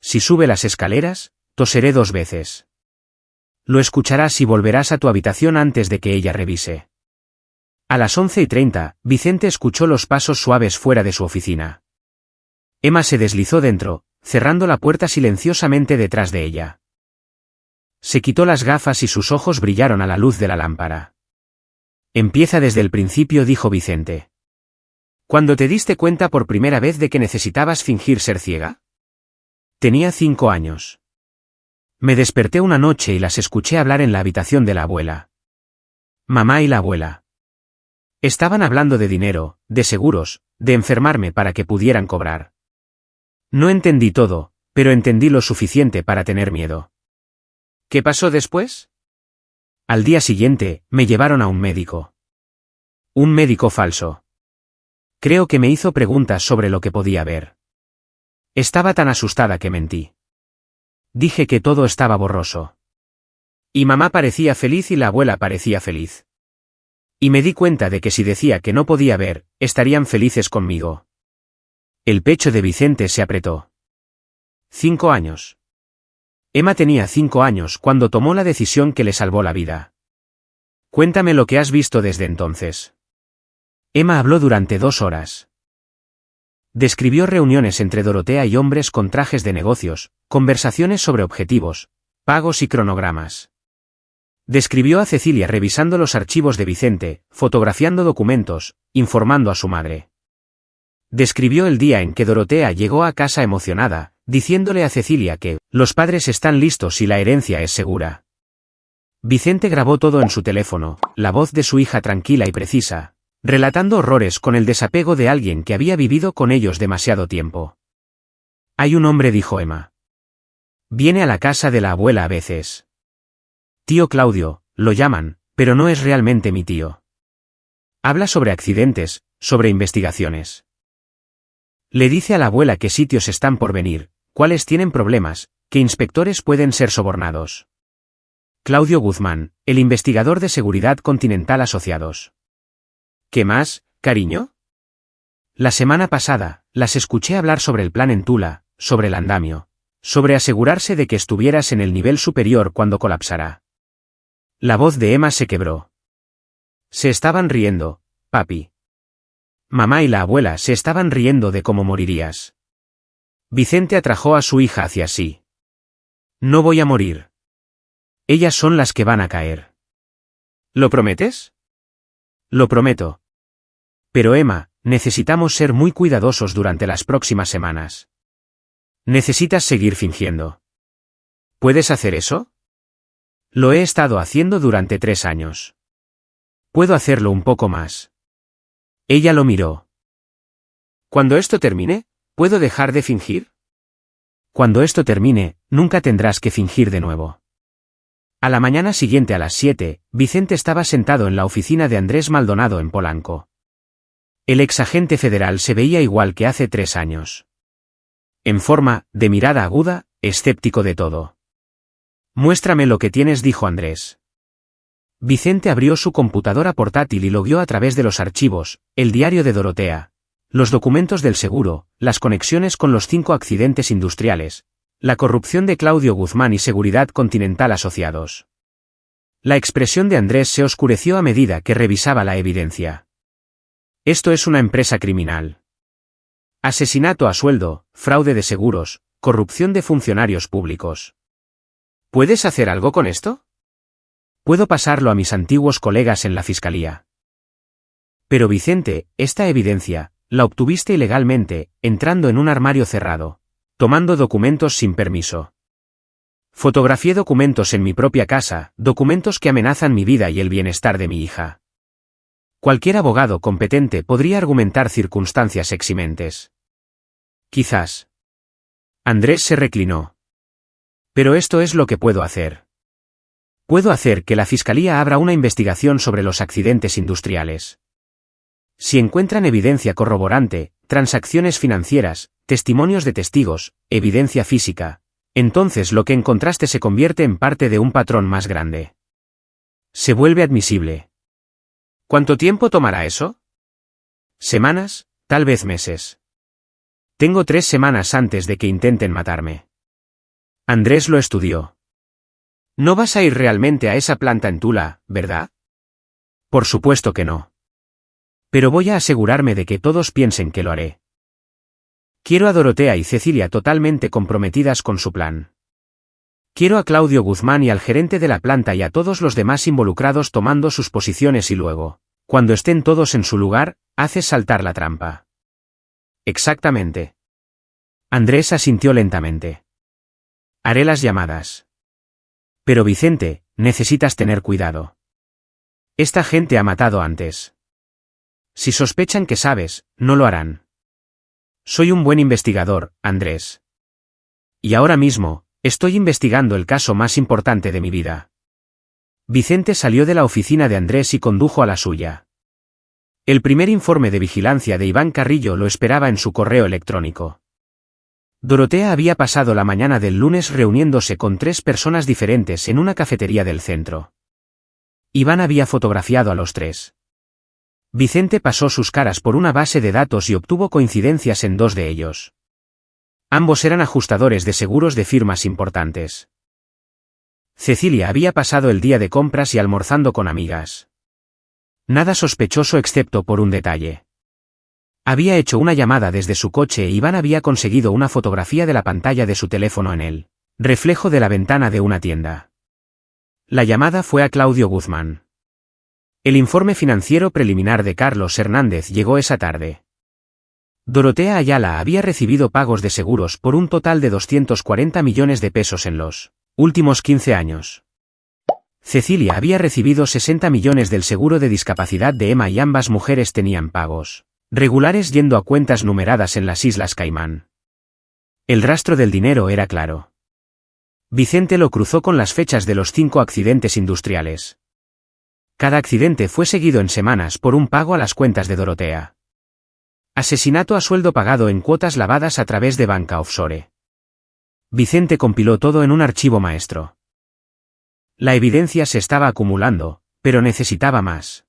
Si sube las escaleras, toseré 2 veces. Lo escucharás y volverás a tu habitación antes de que ella revise. A las 11:30, Vicente escuchó los pasos suaves fuera de su oficina. Emma se deslizó dentro, cerrando la puerta silenciosamente detrás de ella. Se quitó las gafas y sus ojos brillaron a la luz de la lámpara. Empieza desde el principio, dijo Vicente. ¿Cuándo te diste cuenta por primera vez de que necesitabas fingir ser ciega? Tenía 5 años. Me desperté una noche y las escuché hablar en la habitación de la abuela. Mamá y la abuela. Estaban hablando de dinero, de seguros, de enfermarme para que pudieran cobrar. No entendí todo, pero entendí lo suficiente para tener miedo. ¿Qué pasó después? Al día siguiente, me llevaron a un médico. Un médico falso. Creo que me hizo preguntas sobre lo que podía ver. Estaba tan asustada que mentí. Dije que todo estaba borroso. Y mamá parecía feliz y la abuela parecía feliz. Y me di cuenta de que si decía que no podía ver, estarían felices conmigo. El pecho de Vicente se apretó. 5 años. Emma tenía 5 años cuando tomó la decisión que le salvó la vida. Cuéntame lo que has visto desde entonces. Emma habló durante 2 horas. Describió reuniones entre Dorotea y hombres con trajes de negocios, conversaciones sobre objetivos, pagos y cronogramas. Describió a Cecilia revisando los archivos de Vicente, fotografiando documentos, informando a su madre. Describió el día en que Dorotea llegó a casa emocionada, diciéndole a Cecilia que los padres están listos y la herencia es segura. Vicente grabó todo en su teléfono, la voz de su hija tranquila y precisa, relatando horrores con el desapego de alguien que había vivido con ellos demasiado tiempo. Hay un hombre, dijo Emma. Viene a la casa de la abuela a veces. Tío Claudio, lo llaman, pero no es realmente mi tío. Habla sobre accidentes, sobre investigaciones. Le dice a la abuela qué sitios están por venir, cuáles tienen problemas, qué inspectores pueden ser sobornados. Claudio Guzmán, el investigador de Seguridad Continental Asociados. ¿Qué más, cariño? La semana pasada, las escuché hablar sobre el plan en Tula, sobre el andamio, sobre asegurarse de que estuvieras en el nivel superior cuando colapsara. La voz de Emma se quebró. Se estaban riendo, papi. Mamá y la abuela se estaban riendo de cómo morirías. Vicente atrajo a su hija hacia sí. No voy a morir. Ellas son las que van a caer. ¿Lo prometes? Lo prometo. Pero Emma, necesitamos ser muy cuidadosos durante las próximas semanas. Necesitas seguir fingiendo. ¿Puedes hacer eso? Lo he estado haciendo durante 3 años. Puedo hacerlo un poco más. Ella lo miró. Cuando esto termine, ¿puedo dejar de fingir? Cuando esto termine, nunca tendrás que fingir de nuevo. A la mañana siguiente a las 7, Vicente estaba sentado en la oficina de Andrés Maldonado en Polanco. El exagente federal se veía igual que hace 3 años. En forma, de mirada aguda, escéptico de todo. Muéstrame lo que tienes, dijo Andrés. Vicente abrió su computadora portátil y lo vio a través de los archivos, el diario de Dorotea, los documentos del seguro, las conexiones con los 5 accidentes industriales, la corrupción de Claudio Guzmán y Seguridad Continental Asociados. La expresión de Andrés se oscureció a medida que revisaba la evidencia. Esto es una empresa criminal. Asesinato a sueldo, fraude de seguros, corrupción de funcionarios públicos. ¿Puedes hacer algo con esto? Puedo pasarlo a mis antiguos colegas en la fiscalía. Pero Vicente, esta evidencia, la obtuviste ilegalmente, entrando en un armario cerrado, tomando documentos sin permiso. Fotografié documentos en mi propia casa, documentos que amenazan mi vida y el bienestar de mi hija. Cualquier abogado competente podría argumentar circunstancias eximentes. Quizás. Andrés se reclinó. Pero esto es lo que puedo hacer. Puedo hacer que la Fiscalía abra una investigación sobre los accidentes industriales. Si encuentran evidencia corroborante, transacciones financieras, testimonios de testigos, evidencia física, entonces lo que encontraste se convierte en parte de un patrón más grande. Se vuelve admisible. ¿Cuánto tiempo tomará eso? ¿Semanas? Tal vez meses. Tengo 3 semanas antes de que intenten matarme. Andrés lo estudió. No vas a ir realmente a esa planta en Tula, ¿verdad? Por supuesto que no. Pero voy a asegurarme de que todos piensen que lo haré. Quiero a Dorotea y Cecilia totalmente comprometidas con su plan. Quiero a Claudio Guzmán y al gerente de la planta y a todos los demás involucrados tomando sus posiciones y luego, cuando estén todos en su lugar, haces saltar la trampa. Exactamente. Andrés asintió lentamente. Haré las llamadas. Pero Vicente, necesitas tener cuidado. Esta gente ha matado antes. Si sospechan que sabes, no lo harán. Soy un buen investigador, Andrés. Y ahora mismo, estoy investigando el caso más importante de mi vida. Vicente salió de la oficina de Andrés y condujo a la suya. El primer informe de vigilancia de Iván Carrillo lo esperaba en su correo electrónico. Dorotea había pasado la mañana del lunes reuniéndose con 3 personas diferentes en una cafetería del centro. Iván había fotografiado a los 3. Vicente pasó sus caras por una base de datos y obtuvo coincidencias en 2 de ellos. Ambos eran ajustadores de seguros de firmas importantes. Cecilia había pasado el día de compras y almorzando con amigas. Nada sospechoso excepto por un detalle. Había hecho una llamada desde su coche e Iván había conseguido una fotografía de la pantalla de su teléfono en el reflejo de la ventana de una tienda. La llamada fue a Claudio Guzmán. El informe financiero preliminar de Carlos Hernández llegó esa tarde. Dorotea Ayala había recibido pagos de seguros por un total de 240 millones de pesos en los últimos 15 años. Cecilia había recibido 60 millones del seguro de discapacidad de Emma y ambas mujeres tenían pagos regulares yendo a cuentas numeradas en las Islas Caimán. El rastro del dinero era claro. Vicente lo cruzó con las fechas de los 5 accidentes industriales. Cada accidente fue seguido en semanas por un pago a las cuentas de Dorotea. Asesinato a sueldo pagado en cuotas lavadas a través de banca offshore. Vicente compiló todo en un archivo maestro. La evidencia se estaba acumulando, pero necesitaba más.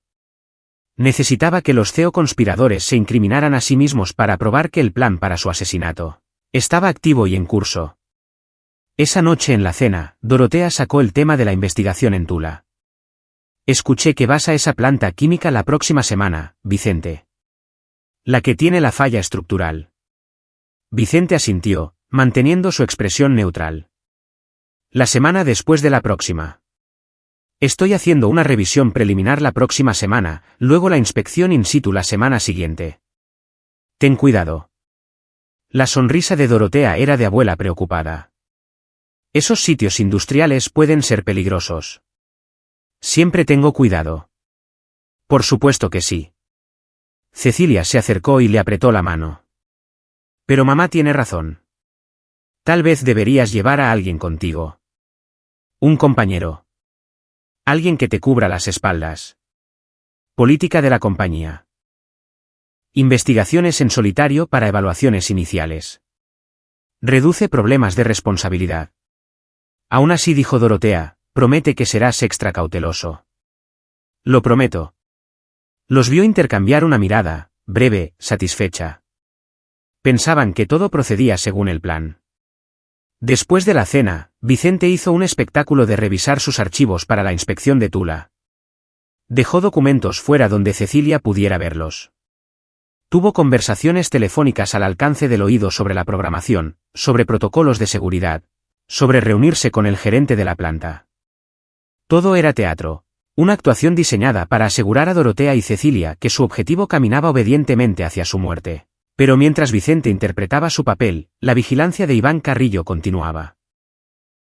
Necesitaba que los CEO conspiradores se incriminaran a sí mismos para probar que el plan para su asesinato estaba activo y en curso. Esa noche en la cena, Dorotea sacó el tema de la investigación en Tula. Escuché que vas a esa planta química la próxima semana, Vicente. La que tiene la falla estructural. Vicente asintió, manteniendo su expresión neutral. La semana después de la próxima. Estoy haciendo una revisión preliminar la próxima semana, luego la inspección in situ la semana siguiente. Ten cuidado. La sonrisa de Dorotea era de abuela preocupada. Esos sitios industriales pueden ser peligrosos. Siempre tengo cuidado. Por supuesto que sí. Cecilia se acercó y le apretó la mano. Pero mamá tiene razón. Tal vez deberías llevar a alguien contigo. Un compañero. Alguien que te cubra las espaldas. Política de la compañía. Investigaciones en solitario para evaluaciones iniciales. Reduce problemas de responsabilidad. Aún así, dijo Dorotea, promete que serás extra cauteloso. Lo prometo. Los vio intercambiar una mirada, breve, satisfecha. Pensaban que todo procedía según el plan. Después de la cena, Vicente hizo un espectáculo de revisar sus archivos para la inspección de Tula. Dejó documentos fuera donde Cecilia pudiera verlos. Tuvo conversaciones telefónicas al alcance del oído sobre la programación, sobre protocolos de seguridad, sobre reunirse con el gerente de la planta. Todo era teatro, una actuación diseñada para asegurar a Dorotea y Cecilia que su objetivo caminaba obedientemente hacia su muerte. Pero mientras Vicente interpretaba su papel, la vigilancia de Iván Carrillo continuaba.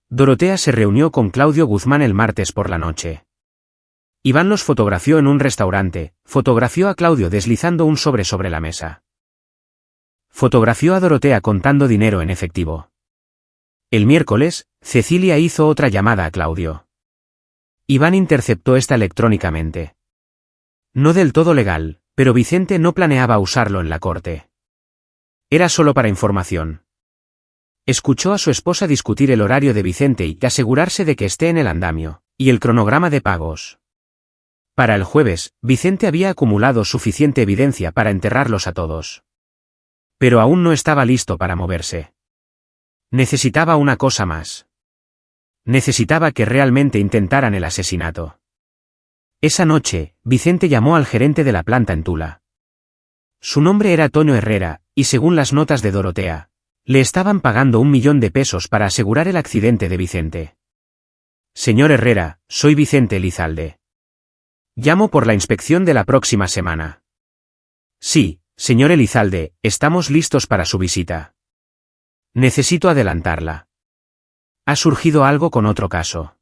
Dorotea se reunió con Claudio Guzmán el martes por la noche. Iván los fotografió en un restaurante, fotografió a Claudio deslizando un sobre la mesa. Fotografió a Dorotea contando dinero en efectivo. El miércoles, Cecilia hizo otra llamada a Claudio. Iván interceptó esta electrónicamente. No del todo legal, pero Vicente no planeaba usarlo en la corte. Era solo para información. Escuchó a su esposa discutir el horario de Vicente y asegurarse de que esté en el andamio, y el cronograma de pagos. Para el jueves, Vicente había acumulado suficiente evidencia para enterrarlos a todos. Pero aún no estaba listo para moverse. Necesitaba una cosa más. Necesitaba que realmente intentaran el asesinato. Esa noche, Vicente llamó al gerente de la planta en Tula. Su nombre era Toño Herrera, y según las notas de Dorotea, le estaban pagando 1 millón de pesos para asegurar el accidente de Vicente. Señor Herrera, soy Vicente Elizalde. Llamo por la inspección de la próxima semana. Sí, señor Elizalde, estamos listos para su visita. Necesito adelantarla. ¿Ha surgido algo con otro caso?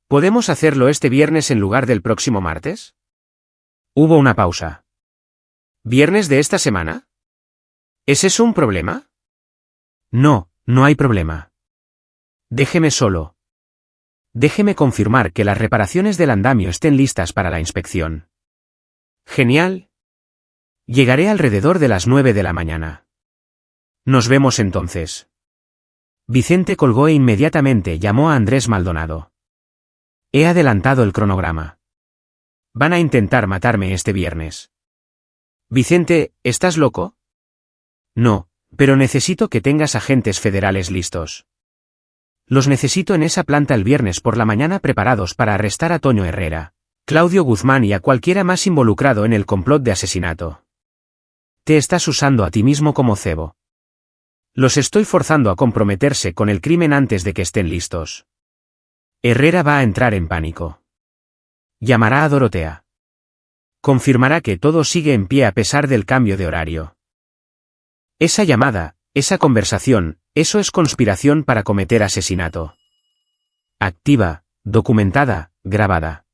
¿Podemos hacerlo este viernes en lugar del próximo martes? Hubo una pausa. ¿Viernes de esta semana? ¿Es eso un problema? No, no hay problema. Déjeme solo. Déjeme confirmar que las reparaciones del andamio estén listas para la inspección. Genial. Llegaré alrededor de las 9 de la mañana. Nos vemos entonces. Vicente colgó e inmediatamente llamó a Andrés Maldonado. He adelantado el cronograma. Van a intentar matarme este viernes. Vicente, ¿estás loco? No, pero necesito que tengas agentes federales listos. Los necesito en esa planta el viernes por la mañana preparados para arrestar a Toño Herrera, Claudio Guzmán y a cualquiera más involucrado en el complot de asesinato. Te estás usando a ti mismo como cebo. Los estoy forzando a comprometerse con el crimen antes de que estén listos. Herrera va a entrar en pánico. Llamará a Dorotea. Confirmará que todo sigue en pie a pesar del cambio de horario. Esa llamada, esa conversación, eso es conspiración para cometer asesinato. Activa, documentada, grabada.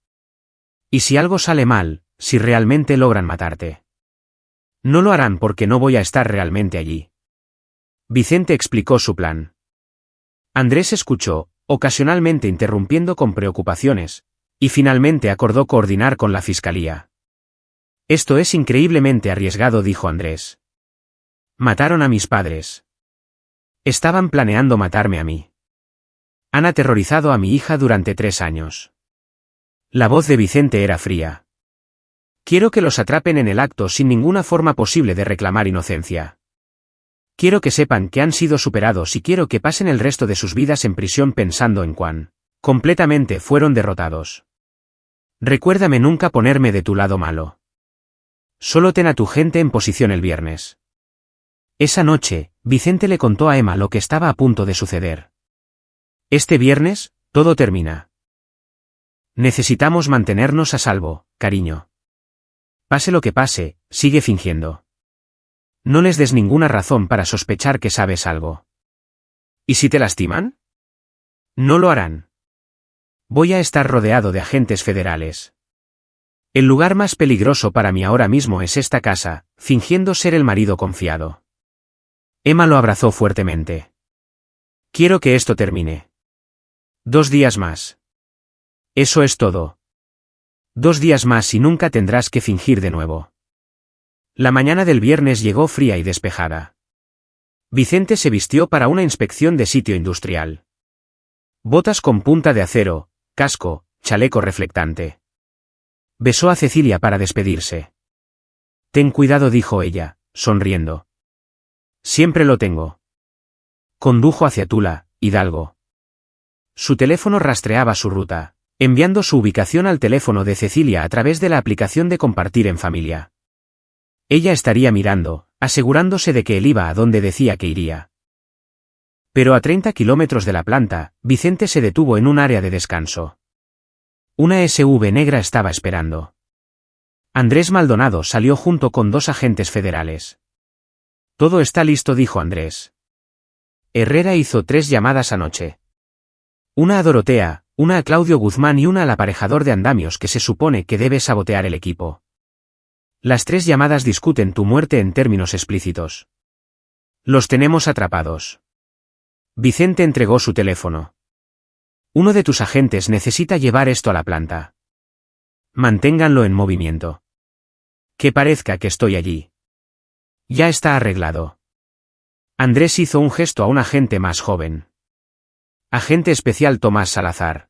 ¿Y si algo sale mal, si realmente logran matarte? No lo harán porque no voy a estar realmente allí. Vicente explicó su plan. Andrés escuchó, ocasionalmente interrumpiendo con preocupaciones, y finalmente acordó coordinar con la fiscalía. Esto es increíblemente arriesgado, dijo Andrés. Mataron a mis padres. Estaban planeando matarme a mí. Han aterrorizado a mi hija durante 3 años. La voz de Vicente era fría. Quiero que los atrapen en el acto sin ninguna forma posible de reclamar inocencia. Quiero que sepan que han sido superados y quiero que pasen el resto de sus vidas en prisión pensando en cuán completamente fueron derrotados. Recuérdame nunca ponerme de tu lado malo. Solo ten a tu gente en posición el viernes. Esa noche, Vicente le contó a Emma lo que estaba a punto de suceder. Este viernes, todo termina. Necesitamos mantenernos a salvo, cariño. Pase lo que pase, sigue fingiendo. No les des ninguna razón para sospechar que sabes algo. ¿Y si te lastiman? No lo harán. Voy a estar rodeado de agentes federales. El lugar más peligroso para mí ahora mismo es esta casa, fingiendo ser el marido confiado. Emma lo abrazó fuertemente. Quiero que esto termine. 2 días más. Eso es todo. 2 días más y nunca tendrás que fingir de nuevo. La mañana del viernes llegó fría y despejada. Vicente se vistió para una inspección de sitio industrial. Botas con punta de acero, casco, chaleco reflectante. Besó a Cecilia para despedirse. Ten cuidado, dijo ella, sonriendo. Siempre lo tengo. Condujo hacia Tula, Hidalgo. Su teléfono rastreaba su ruta, enviando su ubicación al teléfono de Cecilia a través de la aplicación de compartir en familia. Ella estaría mirando, asegurándose de que él iba a donde decía que iría. Pero a 30 kilómetros de la planta, Vicente se detuvo en un área de descanso. Una SUV negra estaba esperando. Andrés Maldonado salió junto con 2 agentes federales. Todo está listo, dijo Andrés. Herrera hizo 3 llamadas anoche. Una a Dorotea, una a Claudio Guzmán y una al aparejador de andamios que se supone que debe sabotear el equipo. Las 3 llamadas discuten tu muerte en términos explícitos. Los tenemos atrapados. Vicente entregó su teléfono. Uno de tus agentes necesita llevar esto a la planta. Manténganlo en movimiento. Que parezca que estoy allí. Ya está arreglado. Andrés hizo un gesto a un agente más joven. Agente especial Tomás Salazar.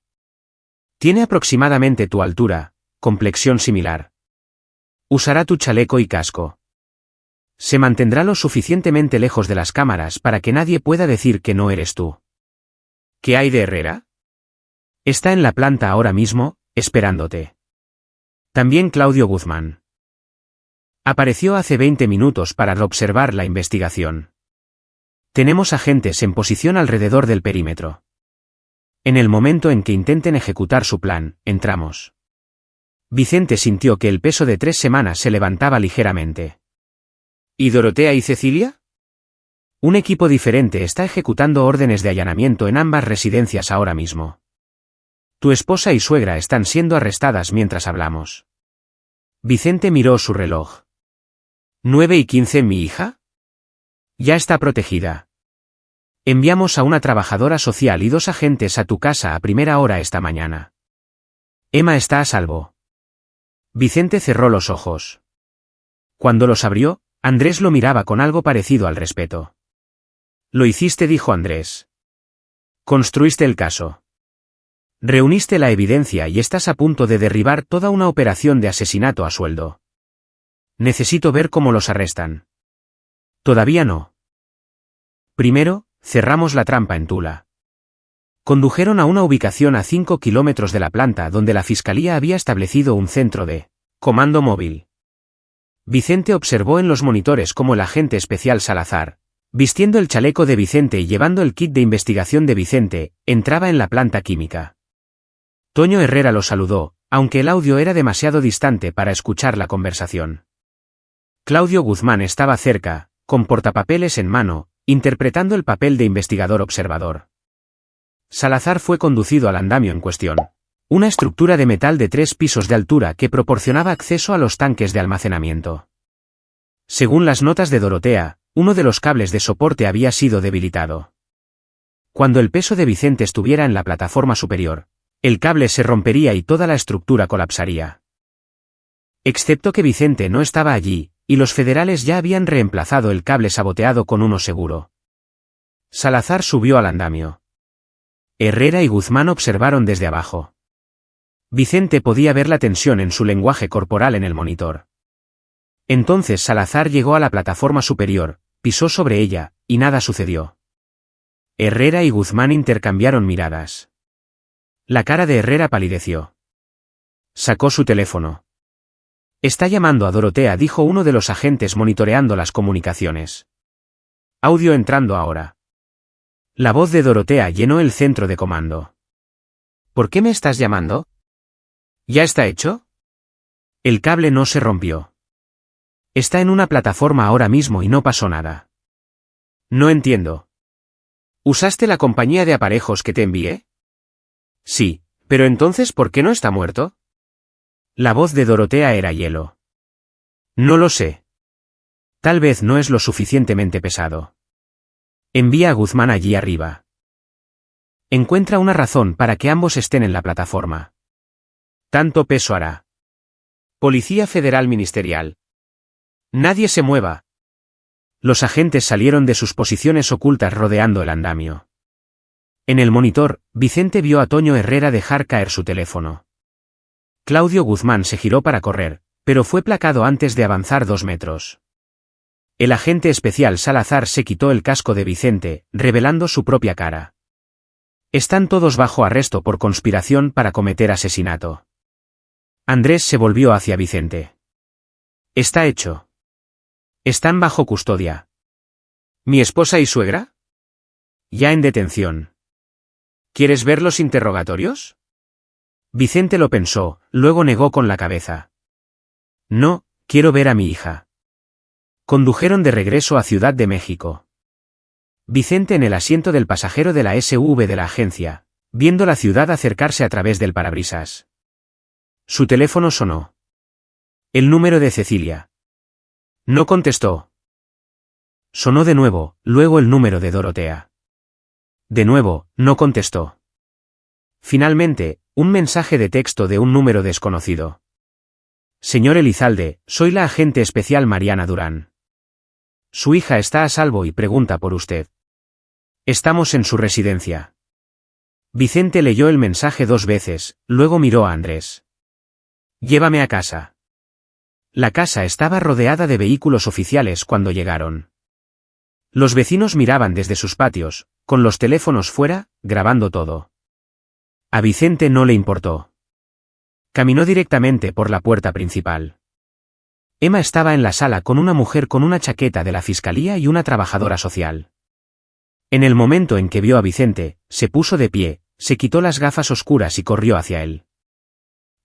Tiene aproximadamente tu altura, complexión similar. Usará tu chaleco y casco. Se mantendrá lo suficientemente lejos de las cámaras para que nadie pueda decir que no eres tú. ¿Qué hay de Herrera? Está en la planta ahora mismo, esperándote. También Claudio Guzmán. Apareció hace 20 minutos para observar la investigación. Tenemos agentes en posición alrededor del perímetro. En el momento en que intenten ejecutar su plan, entramos. Vicente sintió que el peso de 3 semanas se levantaba ligeramente. ¿Y Dorotea y Cecilia? Un equipo diferente está ejecutando órdenes de allanamiento en ambas residencias ahora mismo. Tu esposa y suegra están siendo arrestadas mientras hablamos. Vicente miró su reloj. 9:15, ¿mi hija? Ya está protegida. Enviamos a una trabajadora social y 2 agentes a tu casa a primera hora esta mañana. Emma está a salvo. Vicente cerró los ojos. Cuando los abrió, Andrés lo miraba con algo parecido al respeto. Lo hiciste, dijo Andrés. Construiste el caso. Reuniste la evidencia y estás a punto de derribar toda una operación de asesinato a sueldo. Necesito ver cómo los arrestan. Todavía no. Primero, cerramos la trampa en Tula. Condujeron a una ubicación a 5 kilómetros de la planta donde la fiscalía había establecido un centro de comando móvil. Vicente observó en los monitores cómo el agente especial Salazar, vistiendo el chaleco de Vicente y llevando el kit de investigación de Vicente, entraba en la planta química. Toño Herrera lo saludó, aunque el audio era demasiado distante para escuchar la conversación. Claudio Guzmán estaba cerca, con portapapeles en mano, interpretando el papel de investigador observador. Salazar fue conducido al andamio en cuestión. Una estructura de metal de 3 pisos de altura que proporcionaba acceso a los tanques de almacenamiento. Según las notas de Dorotea, uno de los cables de soporte había sido debilitado. Cuando el peso de Vicente estuviera en la plataforma superior, el cable se rompería y toda la estructura colapsaría. Excepto que Vicente no estaba allí, y los federales ya habían reemplazado el cable saboteado con uno seguro. Salazar subió al andamio. Herrera y Guzmán observaron desde abajo. Vicente podía ver la tensión en su lenguaje corporal en el monitor. Entonces Salazar llegó a la plataforma superior, pisó sobre ella, y nada sucedió. Herrera y Guzmán intercambiaron miradas. La cara de Herrera palideció. Sacó su teléfono. Está llamando a Dorotea, dijo uno de los agentes monitoreando las comunicaciones. Audio entrando ahora. La voz de Dorotea llenó el centro de comando. ¿Por qué me estás llamando? ¿Ya está hecho? El cable no se rompió. Está en una plataforma ahora mismo y no pasó nada. No entiendo. ¿Usaste la compañía de aparejos que te envié? Sí, pero entonces ¿por qué no está muerto? La voz de Dorotea era hielo. No lo sé. Tal vez no es lo suficientemente pesado. Envía a Guzmán allí arriba. Encuentra una razón para que ambos estén en la plataforma. Tanto peso hará. Policía Federal Ministerial. Nadie se mueva. Los agentes salieron de sus posiciones ocultas rodeando el andamio. En el monitor, Vicente vio a Toño Herrera dejar caer su teléfono. Claudio Guzmán se giró para correr, pero fue placado antes de avanzar 2 metros. El agente especial Salazar se quitó el casco de Vicente, revelando su propia cara. Están todos bajo arresto por conspiración para cometer asesinato. Andrés se volvió hacia Vicente. Está hecho. Están bajo custodia. ¿Mi esposa y suegra? Ya en detención. ¿Quieres ver los interrogatorios? Vicente lo pensó, luego negó con la cabeza. No, quiero ver a mi hija. Condujeron de regreso a Ciudad de México. Vicente en el asiento del pasajero de la SUV de la agencia, viendo la ciudad acercarse a través del parabrisas. Su teléfono sonó. El número de Cecilia. No contestó. Sonó de nuevo, luego el número de Dorotea. De nuevo, no contestó. Finalmente, un mensaje de texto de un número desconocido. Señor Elizalde, soy la agente especial Mariana Durán. Su hija está a salvo y pregunta por usted. Estamos en su residencia. Vicente leyó el mensaje 2 veces, luego miró a Andrés. Llévame a casa. La casa estaba rodeada de vehículos oficiales cuando llegaron. Los vecinos miraban desde sus patios, con los teléfonos fuera, grabando todo. A Vicente no le importó. Caminó directamente por la puerta principal. Emma estaba en la sala con una mujer con una chaqueta de la fiscalía y una trabajadora social. En el momento en que vio a Vicente, se puso de pie, se quitó las gafas oscuras y corrió hacia él.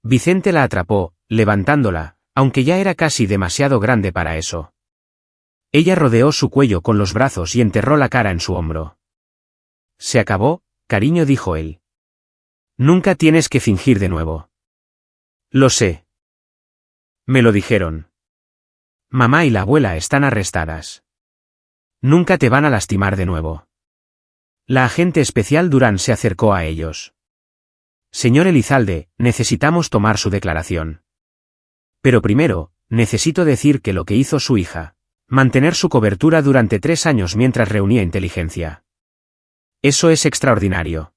Vicente la atrapó, levantándola, aunque ya era casi demasiado grande para eso. Ella rodeó su cuello con los brazos y enterró la cara en su hombro. Se acabó, cariño, dijo él. Nunca tienes que fingir de nuevo. Lo sé. Me lo dijeron. Mamá y la abuela están arrestadas. Nunca te van a lastimar de nuevo. La agente especial Durán se acercó a ellos. Señor Elizalde, necesitamos tomar su declaración. Pero primero, necesito decir que lo que hizo su hija, mantener su cobertura durante 3 años mientras reunía inteligencia. Eso es extraordinario.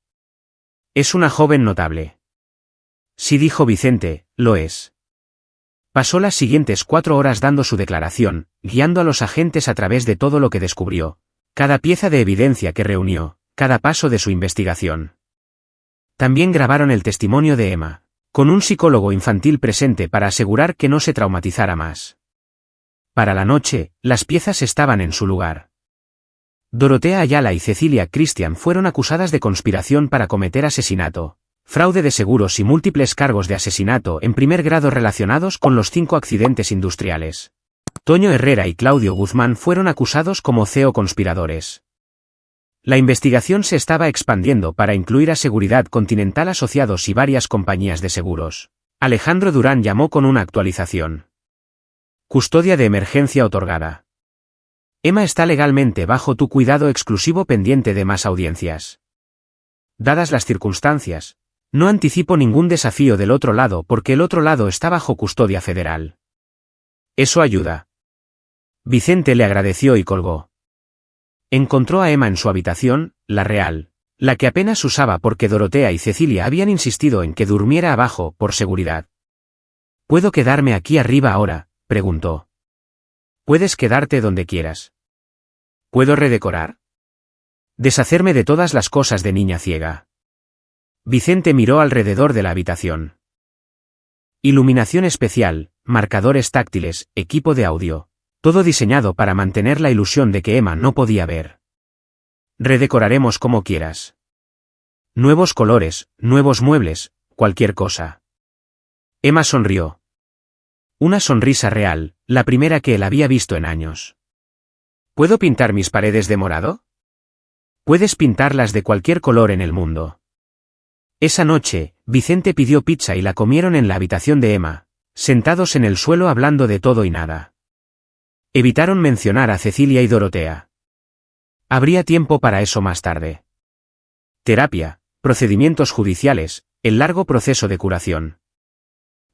Es una joven notable. Sí, dijo Vicente, lo es. Pasó las siguientes 4 horas dando su declaración, guiando a los agentes a través de todo lo que descubrió, cada pieza de evidencia que reunió, cada paso de su investigación. También grabaron el testimonio de Emma, con un psicólogo infantil presente para asegurar que no se traumatizara más. Para la noche, las piezas estaban en su lugar. Dorotea Ayala y Cecilia Christian fueron acusadas de conspiración para cometer asesinato, fraude de seguros y múltiples cargos de asesinato en primer grado relacionados con los 5 accidentes industriales. Toño Herrera y Claudio Guzmán fueron acusados como CEO conspiradores. La investigación se estaba expandiendo para incluir a Seguridad Continental Asociados y varias compañías de seguros. Alejandro Durán llamó con una actualización. Custodia de emergencia otorgada. Emma está legalmente bajo tu cuidado exclusivo pendiente de más audiencias. Dadas las circunstancias, no anticipo ningún desafío del otro lado porque el otro lado está bajo custodia federal. Eso ayuda. Vicente le agradeció y colgó. Encontró a Emma en su habitación, la real, la que apenas usaba porque Dorotea y Cecilia habían insistido en que durmiera abajo por seguridad. ¿Puedo quedarme aquí arriba ahora?, preguntó. Puedes quedarte donde quieras. ¿Puedo redecorar? Deshacerme de todas las cosas de niña ciega. Vicente miró alrededor de la habitación. Iluminación especial, marcadores táctiles, equipo de audio. Todo diseñado para mantener la ilusión de que Emma no podía ver. Redecoraremos como quieras. Nuevos colores, nuevos muebles, cualquier cosa. Emma sonrió. Una sonrisa real, la primera que él había visto en años. ¿Puedo pintar mis paredes de morado? Puedes pintarlas de cualquier color en el mundo. Esa noche, Vicente pidió pizza y la comieron en la habitación de Emma, sentados en el suelo hablando de todo y nada. Evitaron mencionar a Cecilia y Dorotea. Habría tiempo para eso más tarde. Terapia, procedimientos judiciales, el largo proceso de curación.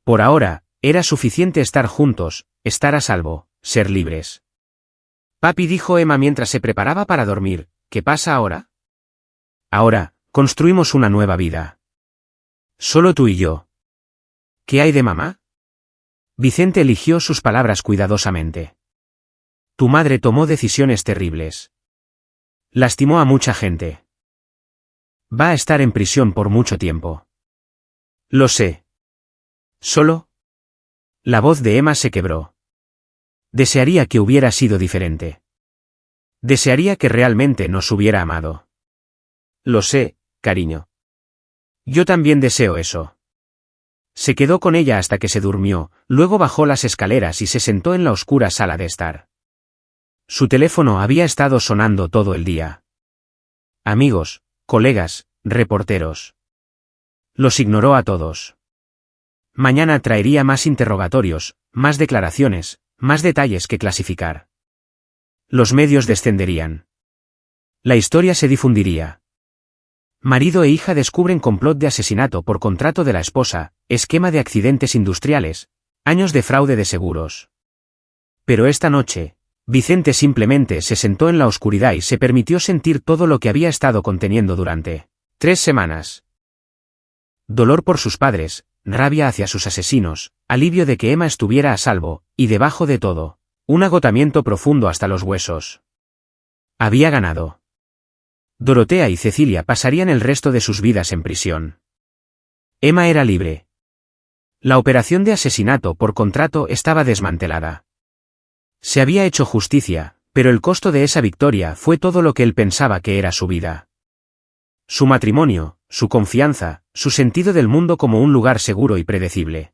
Por ahora, era suficiente estar juntos, estar a salvo, ser libres. Papi, dijo Emma mientras se preparaba para dormir, ¿qué pasa ahora? Ahora, construimos una nueva vida. Solo tú y yo. ¿Qué hay de mamá? Vicente eligió sus palabras cuidadosamente. Tu madre tomó decisiones terribles. Lastimó a mucha gente. Va a estar en prisión por mucho tiempo. Lo sé. ¿Solo? La voz de Emma se quebró. Desearía que hubiera sido diferente. Desearía que realmente nos hubiera amado. Lo sé, cariño. Yo también deseo eso. Se quedó con ella hasta que se durmió, luego bajó las escaleras y se sentó en la oscura sala de estar. Su teléfono había estado sonando todo el día. Amigos, colegas, reporteros. Los ignoró a todos. Mañana traería más interrogatorios, más declaraciones, más detalles que clasificar. Los medios descenderían. La historia se difundiría. Marido e hija descubren complot de asesinato por contrato de la esposa, esquema de accidentes industriales, años de fraude de seguros. Pero esta noche, Vicente simplemente se sentó en la oscuridad y se permitió sentir todo lo que había estado conteniendo durante 3 semanas. Dolor por sus padres, rabia hacia sus asesinos, alivio de que Emma estuviera a salvo, y debajo de todo, un agotamiento profundo hasta los huesos. Había ganado. Dorotea y Cecilia pasarían el resto de sus vidas en prisión. Emma era libre. La operación de asesinato por contrato estaba desmantelada. Se había hecho justicia, pero el costo de esa victoria fue todo lo que él pensaba que era su vida. Su matrimonio, su confianza, su sentido del mundo como un lugar seguro y predecible.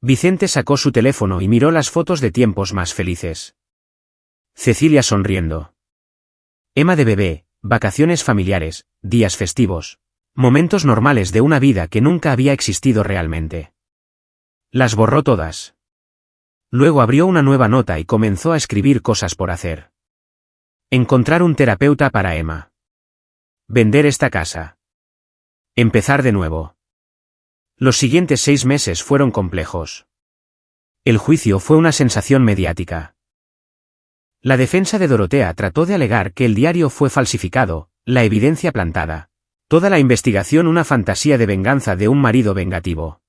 Vicente sacó su teléfono y miró las fotos de tiempos más felices. Cecilia sonriendo. Emma de bebé, vacaciones familiares, días festivos, momentos normales de una vida que nunca había existido realmente. Las borró todas. Luego abrió una nueva nota y comenzó a escribir cosas por hacer. Encontrar un terapeuta para Emma. Vender esta casa. Empezar de nuevo. Los siguientes 6 meses fueron complejos. El juicio fue una sensación mediática. La defensa de Dorotea trató de alegar que el diario fue falsificado, la evidencia plantada. Toda la investigación una fantasía de venganza de un marido vengativo.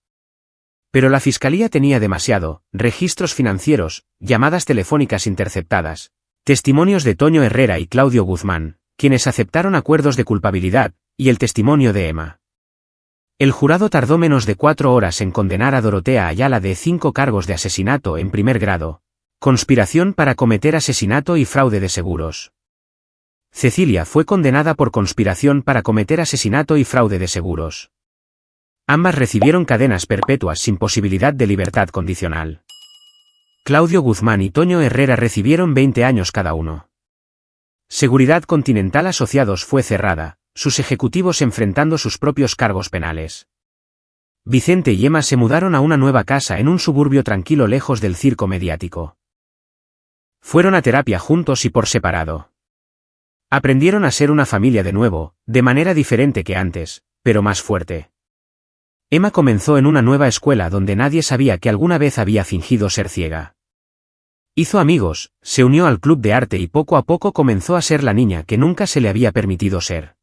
Pero la fiscalía tenía demasiado, registros financieros, llamadas telefónicas interceptadas, testimonios de Toño Herrera y Claudio Guzmán, quienes aceptaron acuerdos de culpabilidad, y el testimonio de Emma. El jurado tardó menos de 4 horas en condenar a Dorotea Ayala de 5 cargos de asesinato en primer grado, conspiración para cometer asesinato y fraude de seguros. Cecilia fue condenada por conspiración para cometer asesinato y fraude de seguros. Ambas recibieron cadenas perpetuas sin posibilidad de libertad condicional. Claudio Guzmán y Toño Herrera recibieron 20 años cada uno. Seguridad Continental Asociados fue cerrada, sus ejecutivos enfrentando sus propios cargos penales. Vicente y Emma se mudaron a una nueva casa en un suburbio tranquilo lejos del circo mediático. Fueron a terapia juntos y por separado. Aprendieron a ser una familia de nuevo, de manera diferente que antes, pero más fuerte. Emma comenzó en una nueva escuela donde nadie sabía que alguna vez había fingido ser ciega. Hizo amigos, se unió al club de arte y poco a poco comenzó a ser la niña que nunca se le había permitido ser.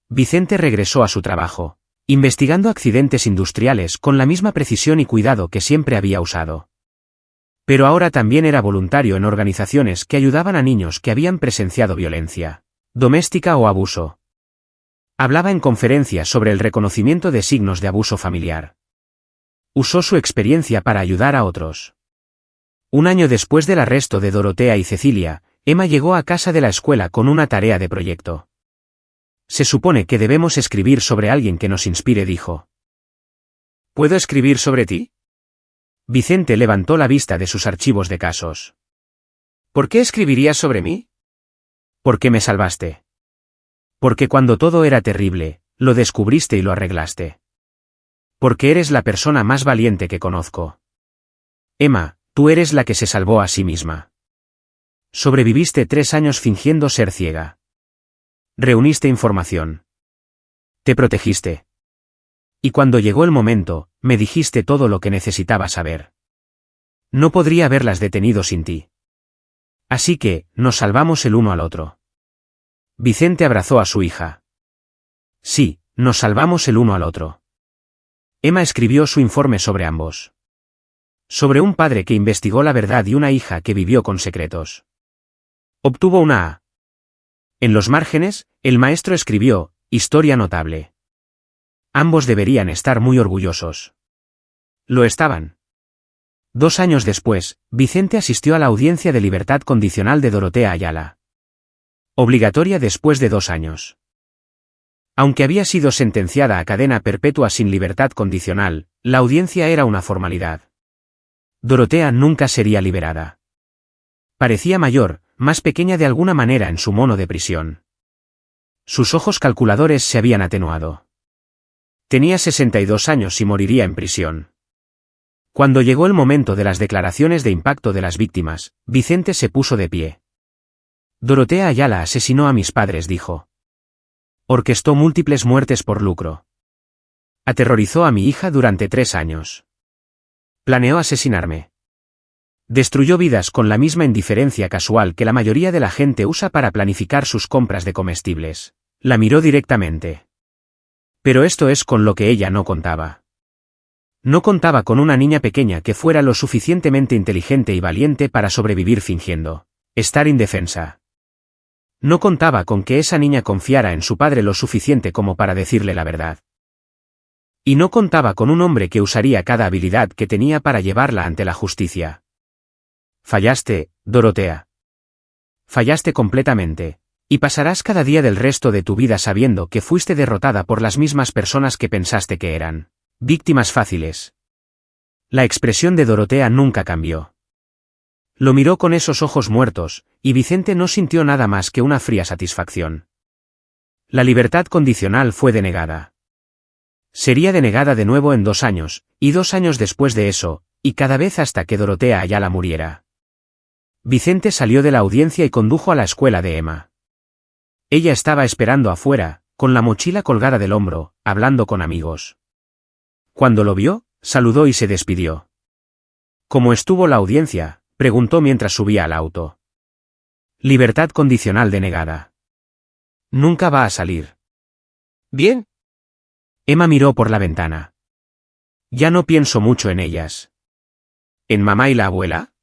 Vicente regresó a su trabajo, investigando accidentes industriales con la misma precisión y cuidado que siempre había usado. Pero ahora también era voluntario en organizaciones que ayudaban a niños que habían presenciado violencia doméstica o abuso. Hablaba en conferencias sobre el reconocimiento de signos de abuso familiar. Usó su experiencia para ayudar a otros. Un año después del arresto de Dorotea y Cecilia, Emma llegó a casa de la escuela con una tarea de proyecto. Se supone que debemos escribir sobre alguien que nos inspire, dijo. ¿Puedo escribir sobre ti? Vicente levantó la vista de sus archivos de casos. ¿Por qué escribirías sobre mí? Porque me salvaste. Porque cuando todo era terrible, lo descubriste y lo arreglaste. Porque eres la persona más valiente que conozco. Emma, tú eres la que se salvó a sí misma. Sobreviviste 3 años fingiendo ser ciega. Reuniste información. Te protegiste. Y cuando llegó el momento, me dijiste todo lo que necesitaba saber. No podría haberlas detenido sin ti. Así que, nos salvamos el uno al otro. Vicente abrazó a su hija. Sí, nos salvamos el uno al otro. Emma escribió su informe sobre ambos. Sobre un padre que investigó la verdad y una hija que vivió con secretos. Obtuvo una A. En los márgenes, el maestro escribió, historia notable. Ambos deberían estar muy orgullosos. Lo estaban. 2 años después, Vicente asistió a la audiencia de libertad condicional de Dorotea Ayala. Obligatoria después de 2 años. Aunque había sido sentenciada a cadena perpetua sin libertad condicional, la audiencia era una formalidad. Dorotea nunca sería liberada. Parecía mayor, más pequeña de alguna manera en su mono de prisión. Sus ojos calculadores se habían atenuado. Tenía 62 años y moriría en prisión. Cuando llegó el momento de las declaraciones de impacto de las víctimas, Vicente se puso de pie. Dorotea Ayala asesinó a mis padres, dijo. Orquestó múltiples muertes por lucro. Aterrorizó a mi hija durante 3 años. Planeó asesinarme. Destruyó vidas con la misma indiferencia casual que la mayoría de la gente usa para planificar sus compras de comestibles. La miró directamente. Pero esto es con lo que ella no contaba. No contaba con una niña pequeña que fuera lo suficientemente inteligente y valiente para sobrevivir fingiendo estar indefensa. No contaba con que esa niña confiara en su padre lo suficiente como para decirle la verdad. Y no contaba con un hombre que usaría cada habilidad que tenía para llevarla ante la justicia. Fallaste, Dorotea. Fallaste completamente, y pasarás cada día del resto de tu vida sabiendo que fuiste derrotada por las mismas personas que pensaste que eran víctimas fáciles. La expresión de Dorotea nunca cambió. Lo miró con esos ojos muertos, y Vicente no sintió nada más que una fría satisfacción. La libertad condicional fue denegada. Sería denegada de nuevo en 2 años, y 2 años después de eso, y cada vez hasta que Dorotea Ayala muriera. Vicente salió de la audiencia y condujo a la escuela de Emma. Ella estaba esperando afuera, con la mochila colgada del hombro, hablando con amigos. Cuando lo vio, saludó y se despidió. ¿Cómo estuvo la audiencia?, preguntó mientras subía al auto. Libertad condicional denegada. Nunca va a salir. Bien. Emma miró por la ventana. Ya no pienso mucho en ellas. ¿En mamá y la abuela?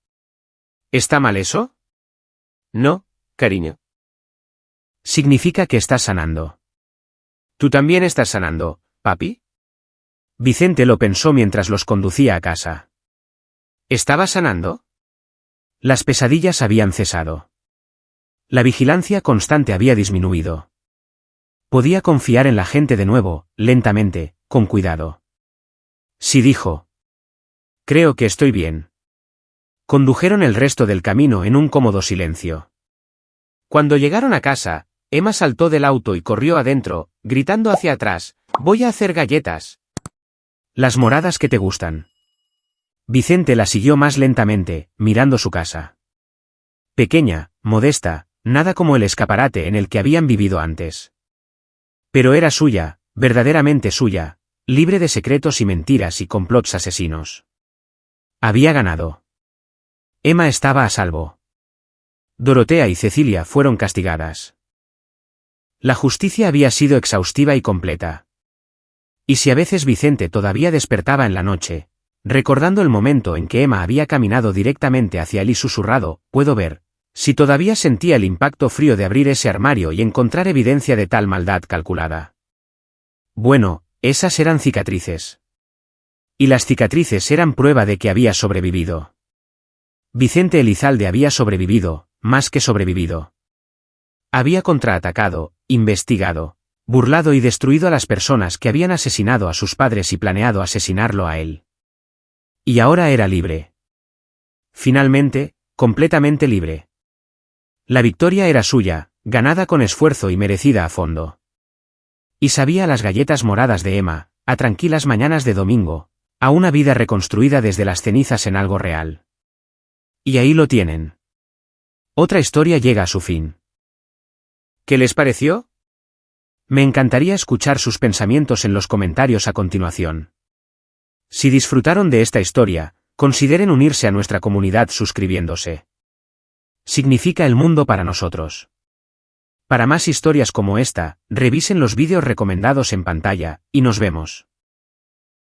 ¿Está mal eso? No, cariño. Significa que estás sanando. ¿Tú también estás sanando, papi? Vicente lo pensó mientras los conducía a casa. ¿Estaba sanando? Las pesadillas habían cesado. La vigilancia constante había disminuido. Podía confiar en la gente de nuevo, lentamente, con cuidado. Sí, dijo. Creo que estoy bien. Condujeron el resto del camino en un cómodo silencio. Cuando llegaron a casa, Emma saltó del auto y corrió adentro, gritando hacia atrás, «Voy a hacer galletas. Las moradas que te gustan». Vicente la siguió más lentamente, mirando su casa. Pequeña, modesta, nada como el escaparate en el que habían vivido antes. Pero era suya, verdaderamente suya, libre de secretos y mentiras y complots asesinos. Había ganado. Emma estaba a salvo. Dorotea y Cecilia fueron castigadas. La justicia había sido exhaustiva y completa. Y si a veces Vicente todavía despertaba en la noche, recordando el momento en que Emma había caminado directamente hacia él y susurrado, «Puedo ver», si todavía sentía el impacto frío de abrir ese armario y encontrar evidencia de tal maldad calculada. Bueno, esas eran cicatrices. Y las cicatrices eran prueba de que había sobrevivido. Vicente Elizalde había sobrevivido, más que sobrevivido. Había contraatacado, investigado, burlado y destruido a las personas que habían asesinado a sus padres y planeado asesinarlo a él. Y ahora era libre. Finalmente, completamente libre. La victoria era suya, ganada con esfuerzo y merecida a fondo. Y sabía a las galletas moradas de Emma, a tranquilas mañanas de domingo, a una vida reconstruida desde las cenizas en algo real. Y ahí lo tienen. Otra historia llega a su fin. ¿Qué les pareció? Me encantaría escuchar sus pensamientos en los comentarios a continuación. Si disfrutaron de esta historia, consideren unirse a nuestra comunidad suscribiéndose. Significa el mundo para nosotros. Para más historias como esta, revisen los vídeos recomendados en pantalla, y nos vemos.